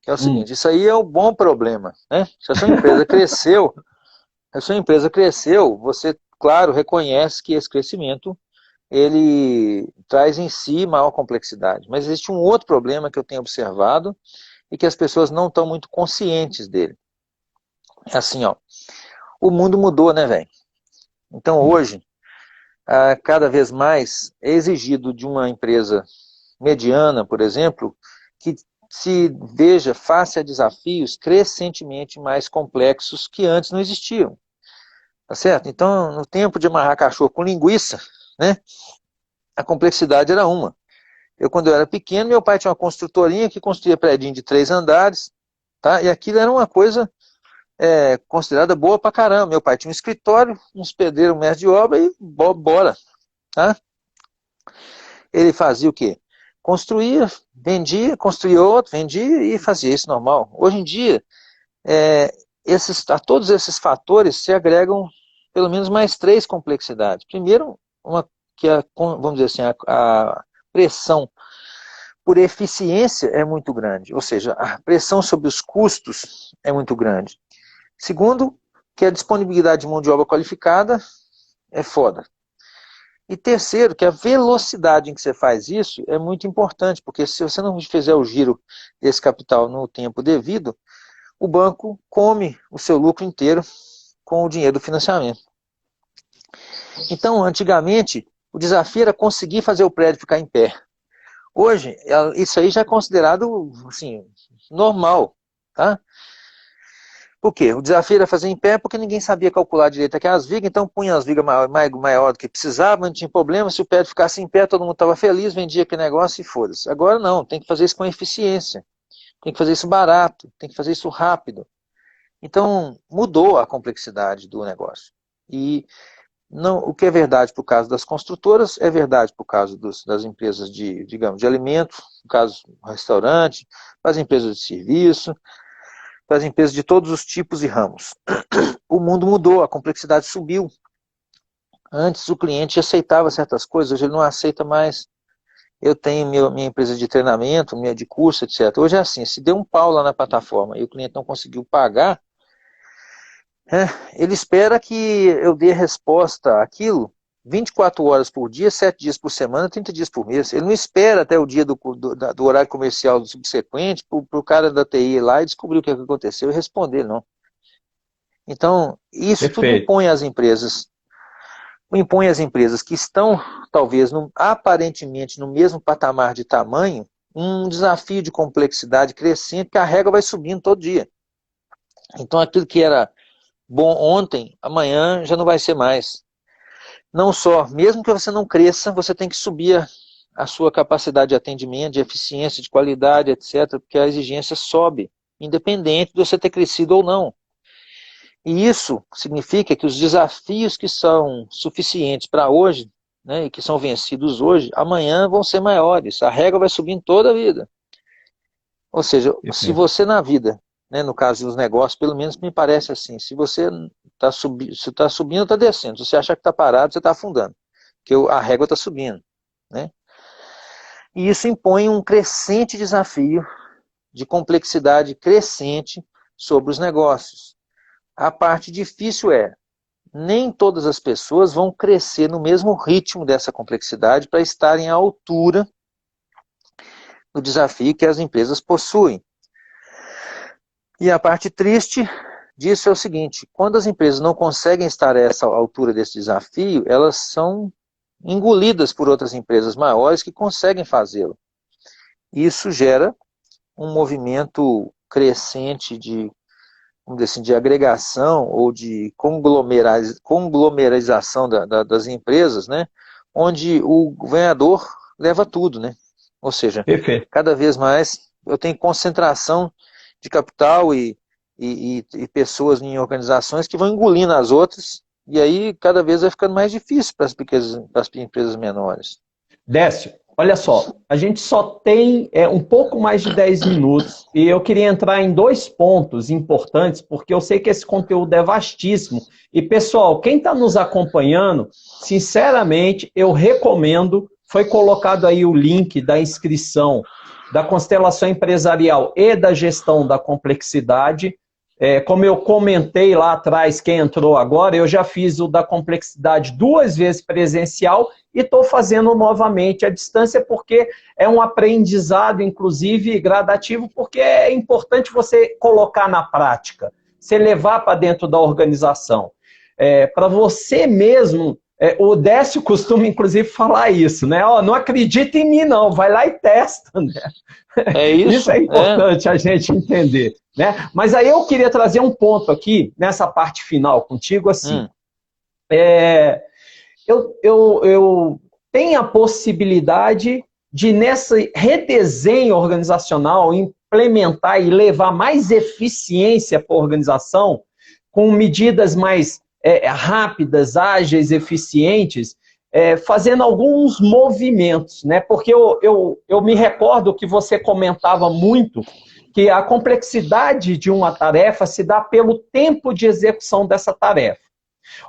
que é o seguinte, isso aí é o bom problema, né? Se a sua empresa cresceu, você, claro, reconhece que esse crescimento ele traz em si maior complexidade. Mas existe um outro problema que eu tenho observado e que as pessoas não estão muito conscientes dele. É assim, ó, o mundo mudou, né, velho? Então hoje, cada vez mais é exigido de uma empresa mediana, por exemplo, que se veja face a desafios crescentemente mais complexos que antes não existiam. Tá certo? Então, no tempo de amarrar cachorro com linguiça, né, a complexidade era uma. Quando eu era pequeno, meu pai tinha uma construtorinha que construía predinho de 3 andares, tá? E aquilo era uma coisa considerada boa pra caramba. Meu pai tinha um escritório, uns pedreiros, um mestre de obra e bora, tá? Ele fazia o quê? Construía, vendia, construía outro, vendia e fazia isso normal. Hoje em dia, a todos esses fatores se agregam pelo menos mais 3 complexidades. Primeiro, vamos dizer assim, a pressão por eficiência é muito grande, ou seja, a pressão sobre os custos é muito grande. Segundo, que a disponibilidade de mão de obra qualificada é foda. E terceiro, que a velocidade em que você faz isso é muito importante, porque se você não fizer o giro desse capital no tempo devido, o banco come o seu lucro inteiro com o dinheiro do financiamento. Então, antigamente, o desafio era conseguir fazer o prédio ficar em pé. Hoje, isso aí já é considerado assim, normal, tá? Por quê? O desafio era fazer em pé porque ninguém sabia calcular direito aquelas vigas, então punha as vigas maior do que precisava, não tinha problema, se o prédio ficasse em pé, todo mundo estava feliz, vendia aquele negócio e foda-se. Agora não, tem que fazer isso com eficiência, tem que fazer isso barato, tem que fazer isso rápido. Então, mudou a complexidade do negócio. E não, o que é verdade para o caso das construtoras, é verdade para o caso das empresas digamos, de alimentos, no caso restaurante, para as empresas de serviço, para as empresas de todos os tipos e ramos. O mundo mudou, a complexidade subiu. Antes o cliente aceitava certas coisas, hoje ele não aceita mais. Eu tenho minha empresa de treinamento, minha de curso, etc. Hoje é assim, se deu um pau lá na plataforma e o cliente não conseguiu pagar, ele espera que eu dê resposta àquilo 24 horas por dia, 7 dias por semana, 30 dias por mês. Ele não espera até o dia do horário comercial do subsequente para o cara da TI ir lá e descobrir o que aconteceu e responder, não. Então, isso tudo impõe às empresas que estão, talvez, aparentemente no mesmo patamar de tamanho, um desafio de complexidade crescente, que a régua vai subindo todo dia. Então, aquilo que era bom ontem, amanhã já não vai ser mais. Não só, mesmo que você não cresça, você tem que subir a sua capacidade de atendimento, de eficiência, de qualidade, etc., porque a exigência sobe, independente de você ter crescido ou não. E isso significa que os desafios que são suficientes para hoje, né, e que são vencidos hoje, amanhã vão ser maiores. A régua vai subindo toda a vida. Ou seja, se você na vida, né, no caso dos negócios, pelo menos me parece assim, se você está subindo ou está descendo, se você achar que está parado, você está afundando, porque a régua está subindo, né? E isso impõe um crescente desafio de complexidade crescente sobre os negócios. A parte difícil é, nem todas as pessoas vão crescer no mesmo ritmo dessa complexidade para estarem à altura do desafio que as empresas possuem. E a parte triste disso é o seguinte, quando as empresas não conseguem estar a essa altura desse desafio, elas são engolidas por outras empresas maiores que conseguem fazê-lo. Isso gera um movimento crescente de, vamos dizer assim, de agregação ou de conglomerização das empresas, né? Onde o ganhador leva tudo, né? Ou seja, Perfeito. cada vez mais eu tenho concentração de capital e pessoas em organizações que vão engolindo as outras, e aí cada vez vai ficando mais difícil para as empresas menores. Décio, olha só, a gente só tem um pouco mais de 10 minutos e eu queria entrar em dois pontos importantes, porque eu sei que esse conteúdo é vastíssimo. E, pessoal, quem está nos acompanhando, sinceramente, eu recomendo, foi colocado aí o link da inscrição da Constelação Empresarial e da Gestão da Complexidade. Como eu comentei lá atrás, quem entrou agora, eu já fiz o da complexidade 2 vezes presencial e estou fazendo novamente à distância porque é um aprendizado, inclusive, gradativo, porque é importante você colocar na prática, você levar para dentro da organização. Para você mesmo, o Décio costuma, inclusive, falar isso, né? Não acredita em mim, não, vai lá e testa, né? Isso é importante a gente entender, né? Mas aí eu queria trazer um ponto aqui, nessa parte final contigo, assim. Eu tenho a possibilidade de, nesse redesenho organizacional, implementar e levar mais eficiência para a organização, com medidas mais rápidas, ágeis, eficientes, fazendo alguns movimentos, né? Porque eu me recordo que você comentava muito que a complexidade de uma tarefa se dá pelo tempo de execução dessa tarefa.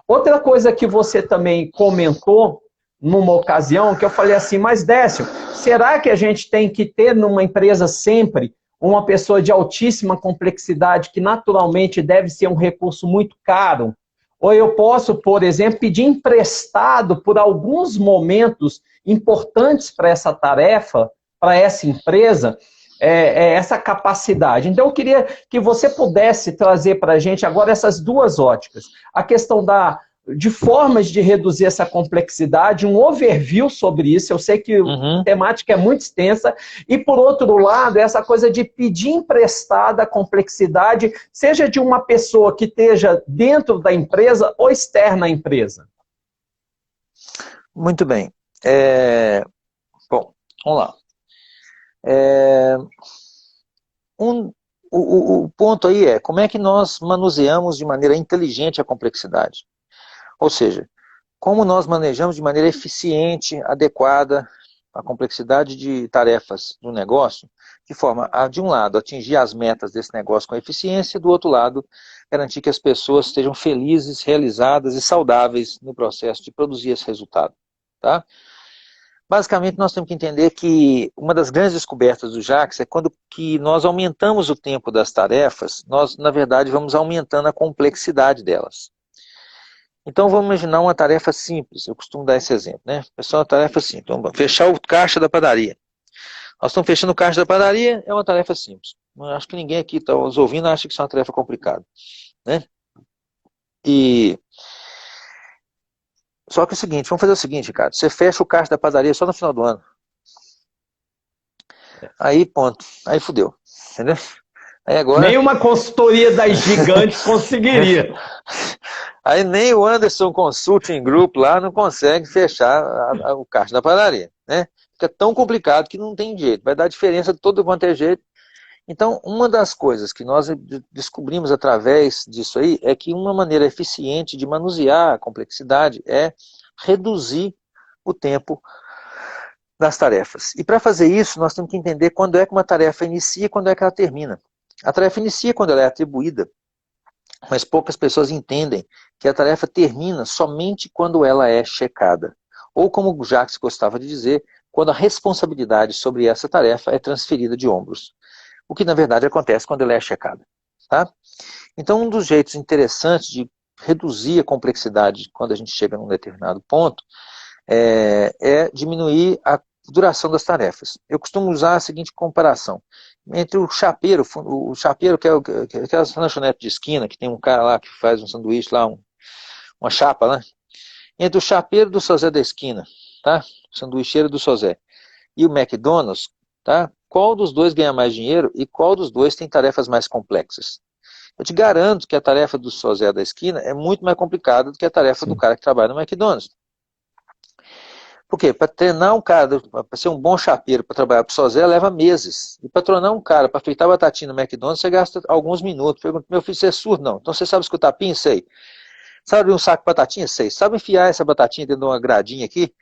Outra coisa que você também comentou numa ocasião, que eu falei assim, mas Décio, será que a gente tem que ter numa empresa sempre uma pessoa de altíssima complexidade, que naturalmente deve ser um recurso muito caro? Ou eu posso, por exemplo, pedir emprestado por alguns momentos importantes para essa tarefa, para essa empresa, essa capacidade. Então, eu queria que você pudesse trazer para a gente agora essas duas óticas. A questão de formas de reduzir essa complexidade, um overview sobre isso, eu sei que a temática é muito extensa, e por outro lado, essa coisa de pedir emprestada a complexidade, seja de uma pessoa que esteja dentro da empresa ou externa à empresa. Muito bem. Bom, vamos lá. O ponto aí é como é que nós manuseamos de maneira inteligente a complexidade. Ou seja, como nós manejamos de maneira eficiente, adequada, a complexidade de tarefas do negócio, de forma a, de um lado, atingir as metas desse negócio com eficiência, e do outro lado, garantir que as pessoas estejam felizes, realizadas e saudáveis no processo de produzir esse resultado. Tá? Basicamente, nós temos que entender que uma das grandes descobertas do Jacques é quando que nós aumentamos o tempo das tarefas, nós, na verdade, vamos aumentando a complexidade delas. Então, vamos imaginar uma tarefa simples. Eu costumo dar esse exemplo, né? Pessoal, uma tarefa simples. Vamos fechar o caixa da padaria. Nós estamos fechando o caixa da padaria, é uma tarefa simples. Acho que ninguém aqui está nos ouvindo acha que isso é uma tarefa complicada, né? Só que é o seguinte, vamos fazer o seguinte, Ricardo. Você fecha o caixa da padaria só no final do ano. Aí, ponto. Aí fudeu. Entendeu? Aí agora... Nem uma consultoria das gigantes conseguiria. Aí nem o Anderson Consulting Group lá não consegue fechar o caixa da padaria, né? Fica tão complicado que não tem jeito. Vai dar diferença de todo quanto é jeito. Então, uma das coisas que nós descobrimos através disso aí é que uma maneira eficiente de manusear a complexidade é reduzir o tempo das tarefas. E para fazer isso, nós temos que entender quando é que uma tarefa inicia e quando é que ela termina. A tarefa inicia quando ela é atribuída, mas poucas pessoas entendem que a tarefa termina somente quando ela é checada. Ou como o Jacques gostava de dizer, quando a responsabilidade sobre essa tarefa é transferida de ombros. O que, na verdade, acontece quando ela é checada. Tá? Então, um dos jeitos interessantes de reduzir a complexidade quando a gente chega num determinado ponto é diminuir a duração das tarefas. Eu costumo usar a seguinte comparação. Entre o chapeiro que é aquela lanchonete de esquina, que tem um cara lá que faz um sanduíche lá, uma chapa lá. Entre o chapeiro do Sozé da esquina, tá? O sanduicheiro do Sozé, e o McDonald's, tá? Qual dos dois ganha mais dinheiro e qual dos dois tem tarefas mais complexas? Eu te garanto que a tarefa do Sozé da esquina é muito mais complicada do que a tarefa do cara que trabalha no McDonald's. Por quê? Para treinar um cara, para ser um bom chapeiro, para trabalhar para o Sozé, leva meses. E para treinar um cara, para fritar batatinha no McDonald's, você gasta alguns minutos. Pergunto, meu filho, você é surdo? Não. Então você sabe escutar pin? Sei. Sabe abrir um saco de batatinha? Sei. Sabe enfiar essa batatinha dentro de uma gradinha aqui?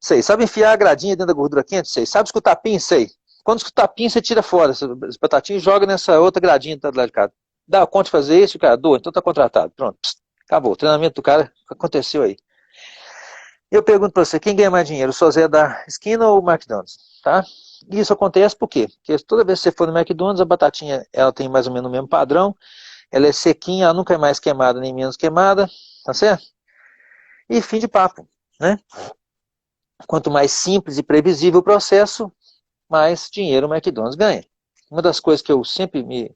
Sei. Sabe enfiar a gradinha dentro da gordura quente? Sei. Sabe escutar pin? Sei. Quando escutar pin, você tira fora essa batatinha e joga nessa outra gradinha que está do lado de cá. Dá conta de fazer isso, cara? Dou, então tá contratado. Pronto. Psst, acabou. O treinamento do cara aconteceu aí. Eu pergunto para você, quem ganha mais dinheiro, o Sozé da esquina ou o McDonald's? Tá? E isso acontece por quê? Porque toda vez que você for no McDonald's, a batatinha ela tem mais ou menos o mesmo padrão, ela é sequinha, ela nunca é mais queimada nem menos queimada, tá certo? E fim de papo, né? Quanto mais simples e previsível o processo, mais dinheiro o McDonald's ganha. Uma das coisas que eu sempre me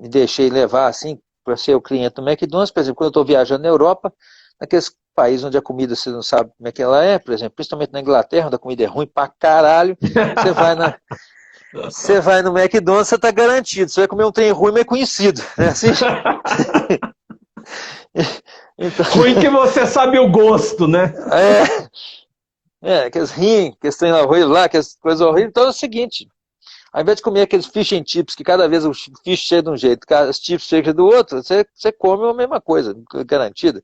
deixei levar assim, para ser o cliente do McDonald's, por exemplo, quando eu estou viajando na Europa, naqueles países onde a comida você não sabe como é que ela é, por exemplo, principalmente na Inglaterra, onde a comida é ruim pra caralho, você vai no McDonald's, você tá garantido, você vai comer um trem ruim, mas conhecido, né? Assim? Então, ruim que você sabe o gosto, né? Aqueles rins, aqueles trem horríveis lá, aquelas coisas horríveis. Então é o seguinte, ao invés de comer aqueles fish and chips, que cada vez o fish chega de um jeito, os chips chegam do outro, você come a mesma coisa, garantida.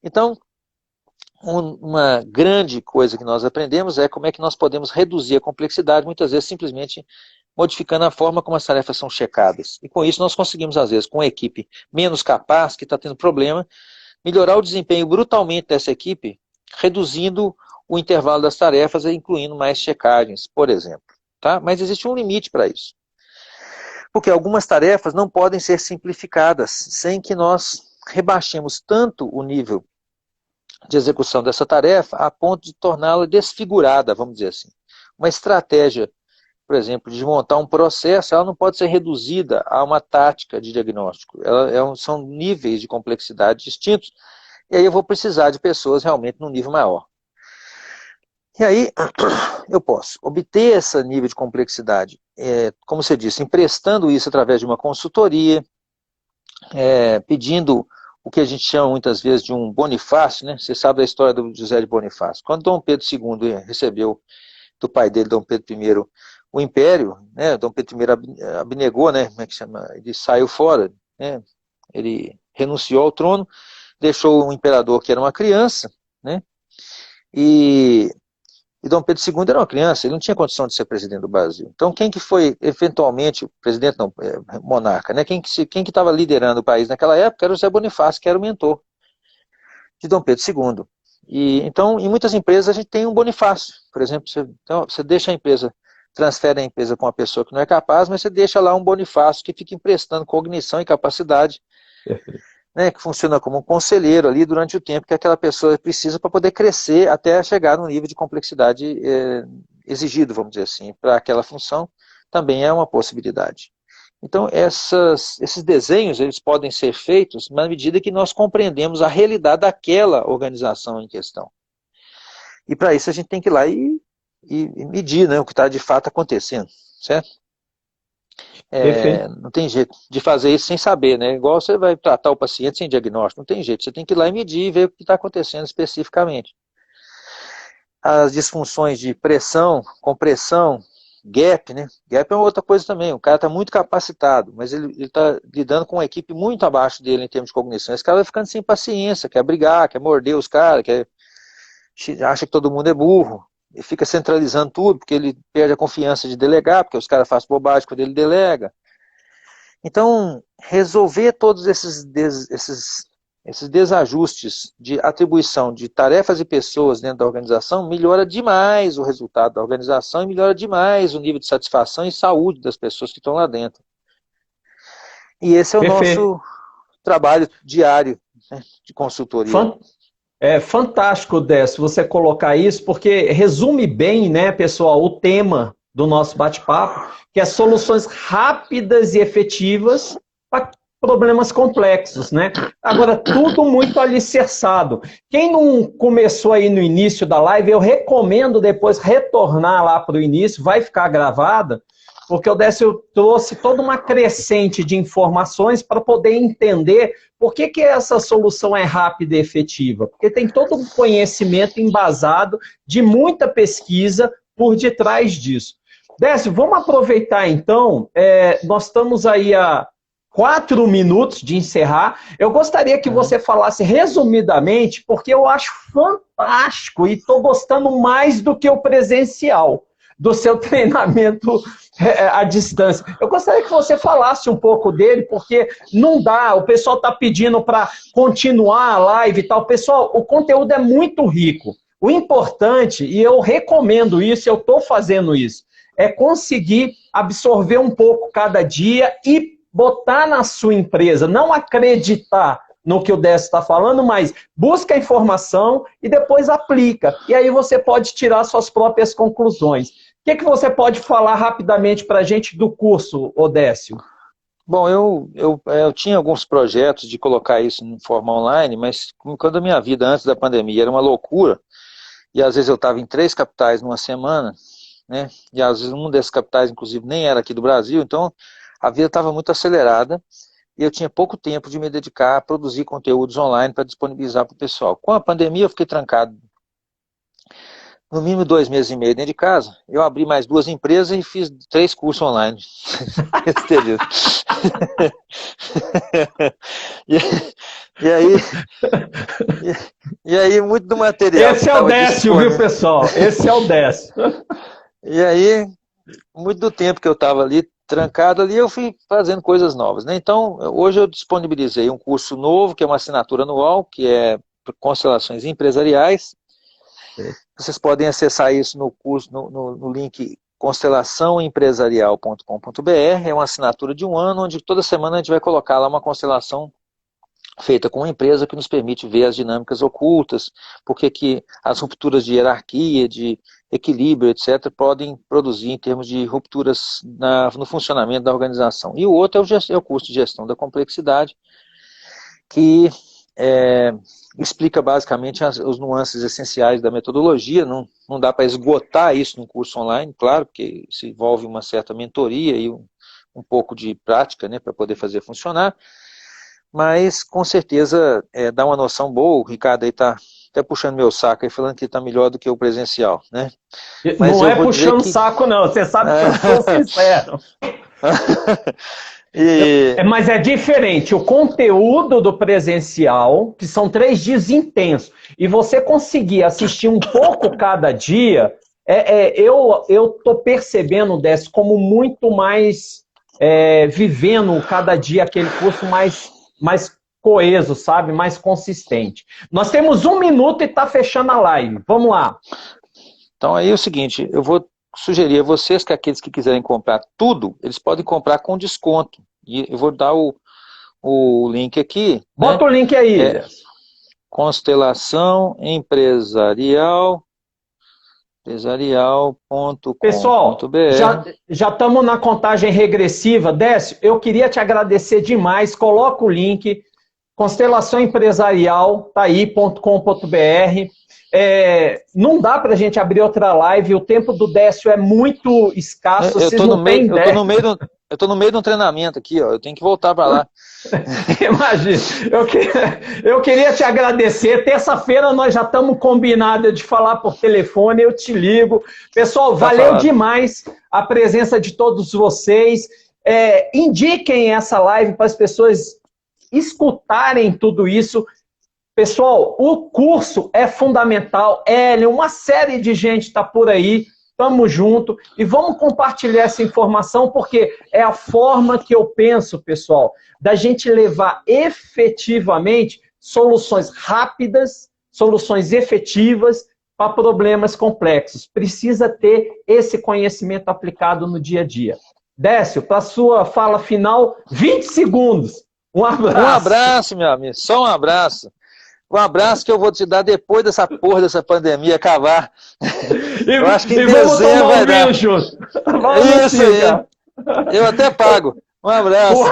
Então, uma grande coisa que nós aprendemos é como é que nós podemos reduzir a complexidade, muitas vezes simplesmente modificando a forma como as tarefas são checadas. E com isso nós conseguimos, às vezes, com uma equipe menos capaz, que está tendo problema, melhorar o desempenho brutalmente dessa equipe, reduzindo o intervalo das tarefas e incluindo mais checagens, por exemplo. Tá? Mas existe um limite para isso. Porque algumas tarefas não podem ser simplificadas sem que nós rebaixemos tanto o nível de execução dessa tarefa a ponto de torná-la desfigurada, vamos dizer assim. Uma estratégia, por exemplo, de montar um processo, ela não pode ser reduzida a uma tática de diagnóstico. São níveis de complexidade distintos, e aí eu vou precisar de pessoas realmente num nível maior. E aí eu posso obter esse nível de complexidade, como você disse, emprestando isso através de uma consultoria, pedindo o que a gente chama muitas vezes de um Bonifácio, né? Você sabe da história do José de Bonifácio. Quando Dom Pedro II recebeu do pai dele, Dom Pedro I, o império, né? Dom Pedro I abnegou, né? Como é que chama? Ele saiu fora, né? Ele renunciou ao trono, deixou um imperador que era uma criança, né? E Dom Pedro II era uma criança, ele não tinha condição de ser presidente do Brasil. Então, quem que foi, eventualmente, o presidente, não, monarca, né? Quem que estava liderando o país naquela época era o José Bonifácio, que era o mentor de Dom Pedro II. Então, em muitas empresas, a gente tem um Bonifácio. Por exemplo, você deixa a empresa, transfere a empresa com uma pessoa que não é capaz, mas você deixa lá um Bonifácio que fica emprestando cognição e capacidade, né, que funciona como um conselheiro ali durante o tempo que aquela pessoa precisa para poder crescer até chegar no nível de complexidade exigido, vamos dizer assim, para aquela função, também é uma possibilidade. Então, esses desenhos, eles podem ser feitos na medida que nós compreendemos a realidade daquela organização em questão. E para isso a gente tem que ir lá e medir, né, o que está de fato acontecendo, certo? Não tem jeito de fazer isso sem saber, né? Igual você vai tratar o paciente sem diagnóstico, não tem jeito. Você tem que ir lá e medir e ver o que está acontecendo especificamente. As disfunções de pressão, compressão, gap, né? Gap é outra coisa também. O cara está muito capacitado, mas ele está lidando com uma equipe muito abaixo dele em termos de cognição. Esse cara vai ficando sem paciência, quer brigar, quer morder os caras, acha que todo mundo é burro. Ele fica centralizando tudo, porque ele perde a confiança de delegar, porque os caras fazem bobagem quando ele delega. Então, resolver todos esses esses desajustes de atribuição de tarefas e pessoas dentro da organização melhora demais o resultado da organização e melhora demais o nível de satisfação e saúde das pessoas que estão lá dentro. E esse é o nosso trabalho diário, né, de consultoria. É fantástico, Décio, você colocar isso, porque resume bem, né, pessoal, o tema do nosso bate-papo, que é soluções rápidas e efetivas para problemas complexos, né? Agora, tudo muito alicerçado. Quem não começou aí no início da live, eu recomendo depois retornar lá para o início, vai ficar gravada, porque o Décio trouxe toda uma crescente de informações para poder entender por que essa solução é rápida e efetiva. Porque tem todo um conhecimento embasado de muita pesquisa por detrás disso. Décio, vamos aproveitar então, nós estamos aí a 4 minutos de encerrar. Eu gostaria que você falasse resumidamente, porque eu acho fantástico e estou gostando mais do que o presencial, do seu treinamento à distância. Eu gostaria que você falasse um pouco dele, porque não dá, o pessoal está pedindo para continuar a live e tal. Pessoal, o conteúdo é muito rico. O importante, e eu recomendo isso, eu estou fazendo isso, é conseguir absorver um pouco cada dia e botar na sua empresa, não acreditar no que o Décio está falando, mas busca informação e depois aplica. E aí você pode tirar suas próprias conclusões. O que você pode falar rapidamente para a gente do curso, Décio? Bom, eu tinha alguns projetos de colocar isso em forma online, mas quando a minha vida antes da pandemia era uma loucura, e às vezes eu estava em 3 capitais numa semana, né? E às vezes um desses capitais, inclusive, nem era aqui do Brasil, então a vida estava muito acelerada e eu tinha pouco tempo de me dedicar a produzir conteúdos online para disponibilizar para o pessoal. Com a pandemia eu fiquei trancado no mínimo 2 meses e meio dentro de casa. Eu abri mais 2 empresas e fiz 3 cursos online. Esse período. e aí muito do material... Esse é o Décio, viu, pessoal? Esse é o Décio. E aí, muito do tempo que eu estava ali, trancado ali, eu fui fazendo coisas novas, né? Então, hoje eu disponibilizei um curso novo, que é uma assinatura anual, que é Constelações Empresariais. Vocês podem acessar isso no curso, no link constelaçãoempresarial.com.br. É uma assinatura de 1 ano, onde toda semana a gente vai colocar lá uma constelação feita com uma empresa que nos permite ver as dinâmicas ocultas, porque que as rupturas de hierarquia, de equilíbrio, etc., podem produzir em termos de rupturas no funcionamento da organização. E o outro é o curso de gestão da complexidade, que explica basicamente os nuances essenciais da metodologia. Não dá para esgotar isso num curso online, claro, porque isso envolve uma certa mentoria e um pouco de prática, né, para poder fazer funcionar, mas com certeza dá uma noção boa. O Ricardo aí está até puxando meu saco e falando que está melhor do que o presencial, né? Mas não é puxando saco não, você sabe que eu sou sincero. Mas é diferente, o conteúdo do presencial, que são 3 dias intensos, e você conseguir assistir um pouco cada dia, eu estou percebendo, Décio, como muito mais vivendo cada dia aquele curso mais coeso, sabe? Mais consistente. Nós temos 1 minuto e está fechando a live. Vamos lá. Então aí é o seguinte, eu vou sugerir a vocês que aqueles que quiserem comprar tudo, eles podem comprar com desconto. E eu vou dar o link aqui. Bota, né? O link aí. Constelação empresarial.com.br. Pessoal, já estamos na contagem regressiva. Décio, eu queria te agradecer demais. Coloca o link, Constelação Empresarial, tá aí.com.br. Não dá para a gente abrir outra live, o tempo do Décio é muito escasso. Eu estou no meio de um treinamento aqui, ó, eu tenho que voltar para lá. Imagina, eu queria te agradecer. Terça-feira nós já estamos combinados de falar por telefone, eu te ligo. Pessoal, valeu demais a presença de todos vocês. Indiquem essa live para as pessoas escutarem tudo isso. Pessoal, o curso é fundamental. Uma série de gente está por aí. Tamo junto e vamos compartilhar essa informação, porque é a forma que eu penso, pessoal, da gente levar efetivamente soluções rápidas, soluções efetivas para problemas complexos. Precisa ter esse conhecimento aplicado no dia a dia. Décio, para a sua fala final, 20 segundos. Um abraço. Um abraço, meu amigo. Só um abraço. Um abraço que eu vou te dar depois dessa porra dessa pandemia acabar. Eu acho que em dezembro vai dar. Isso aí. Eu até pago. Um abraço.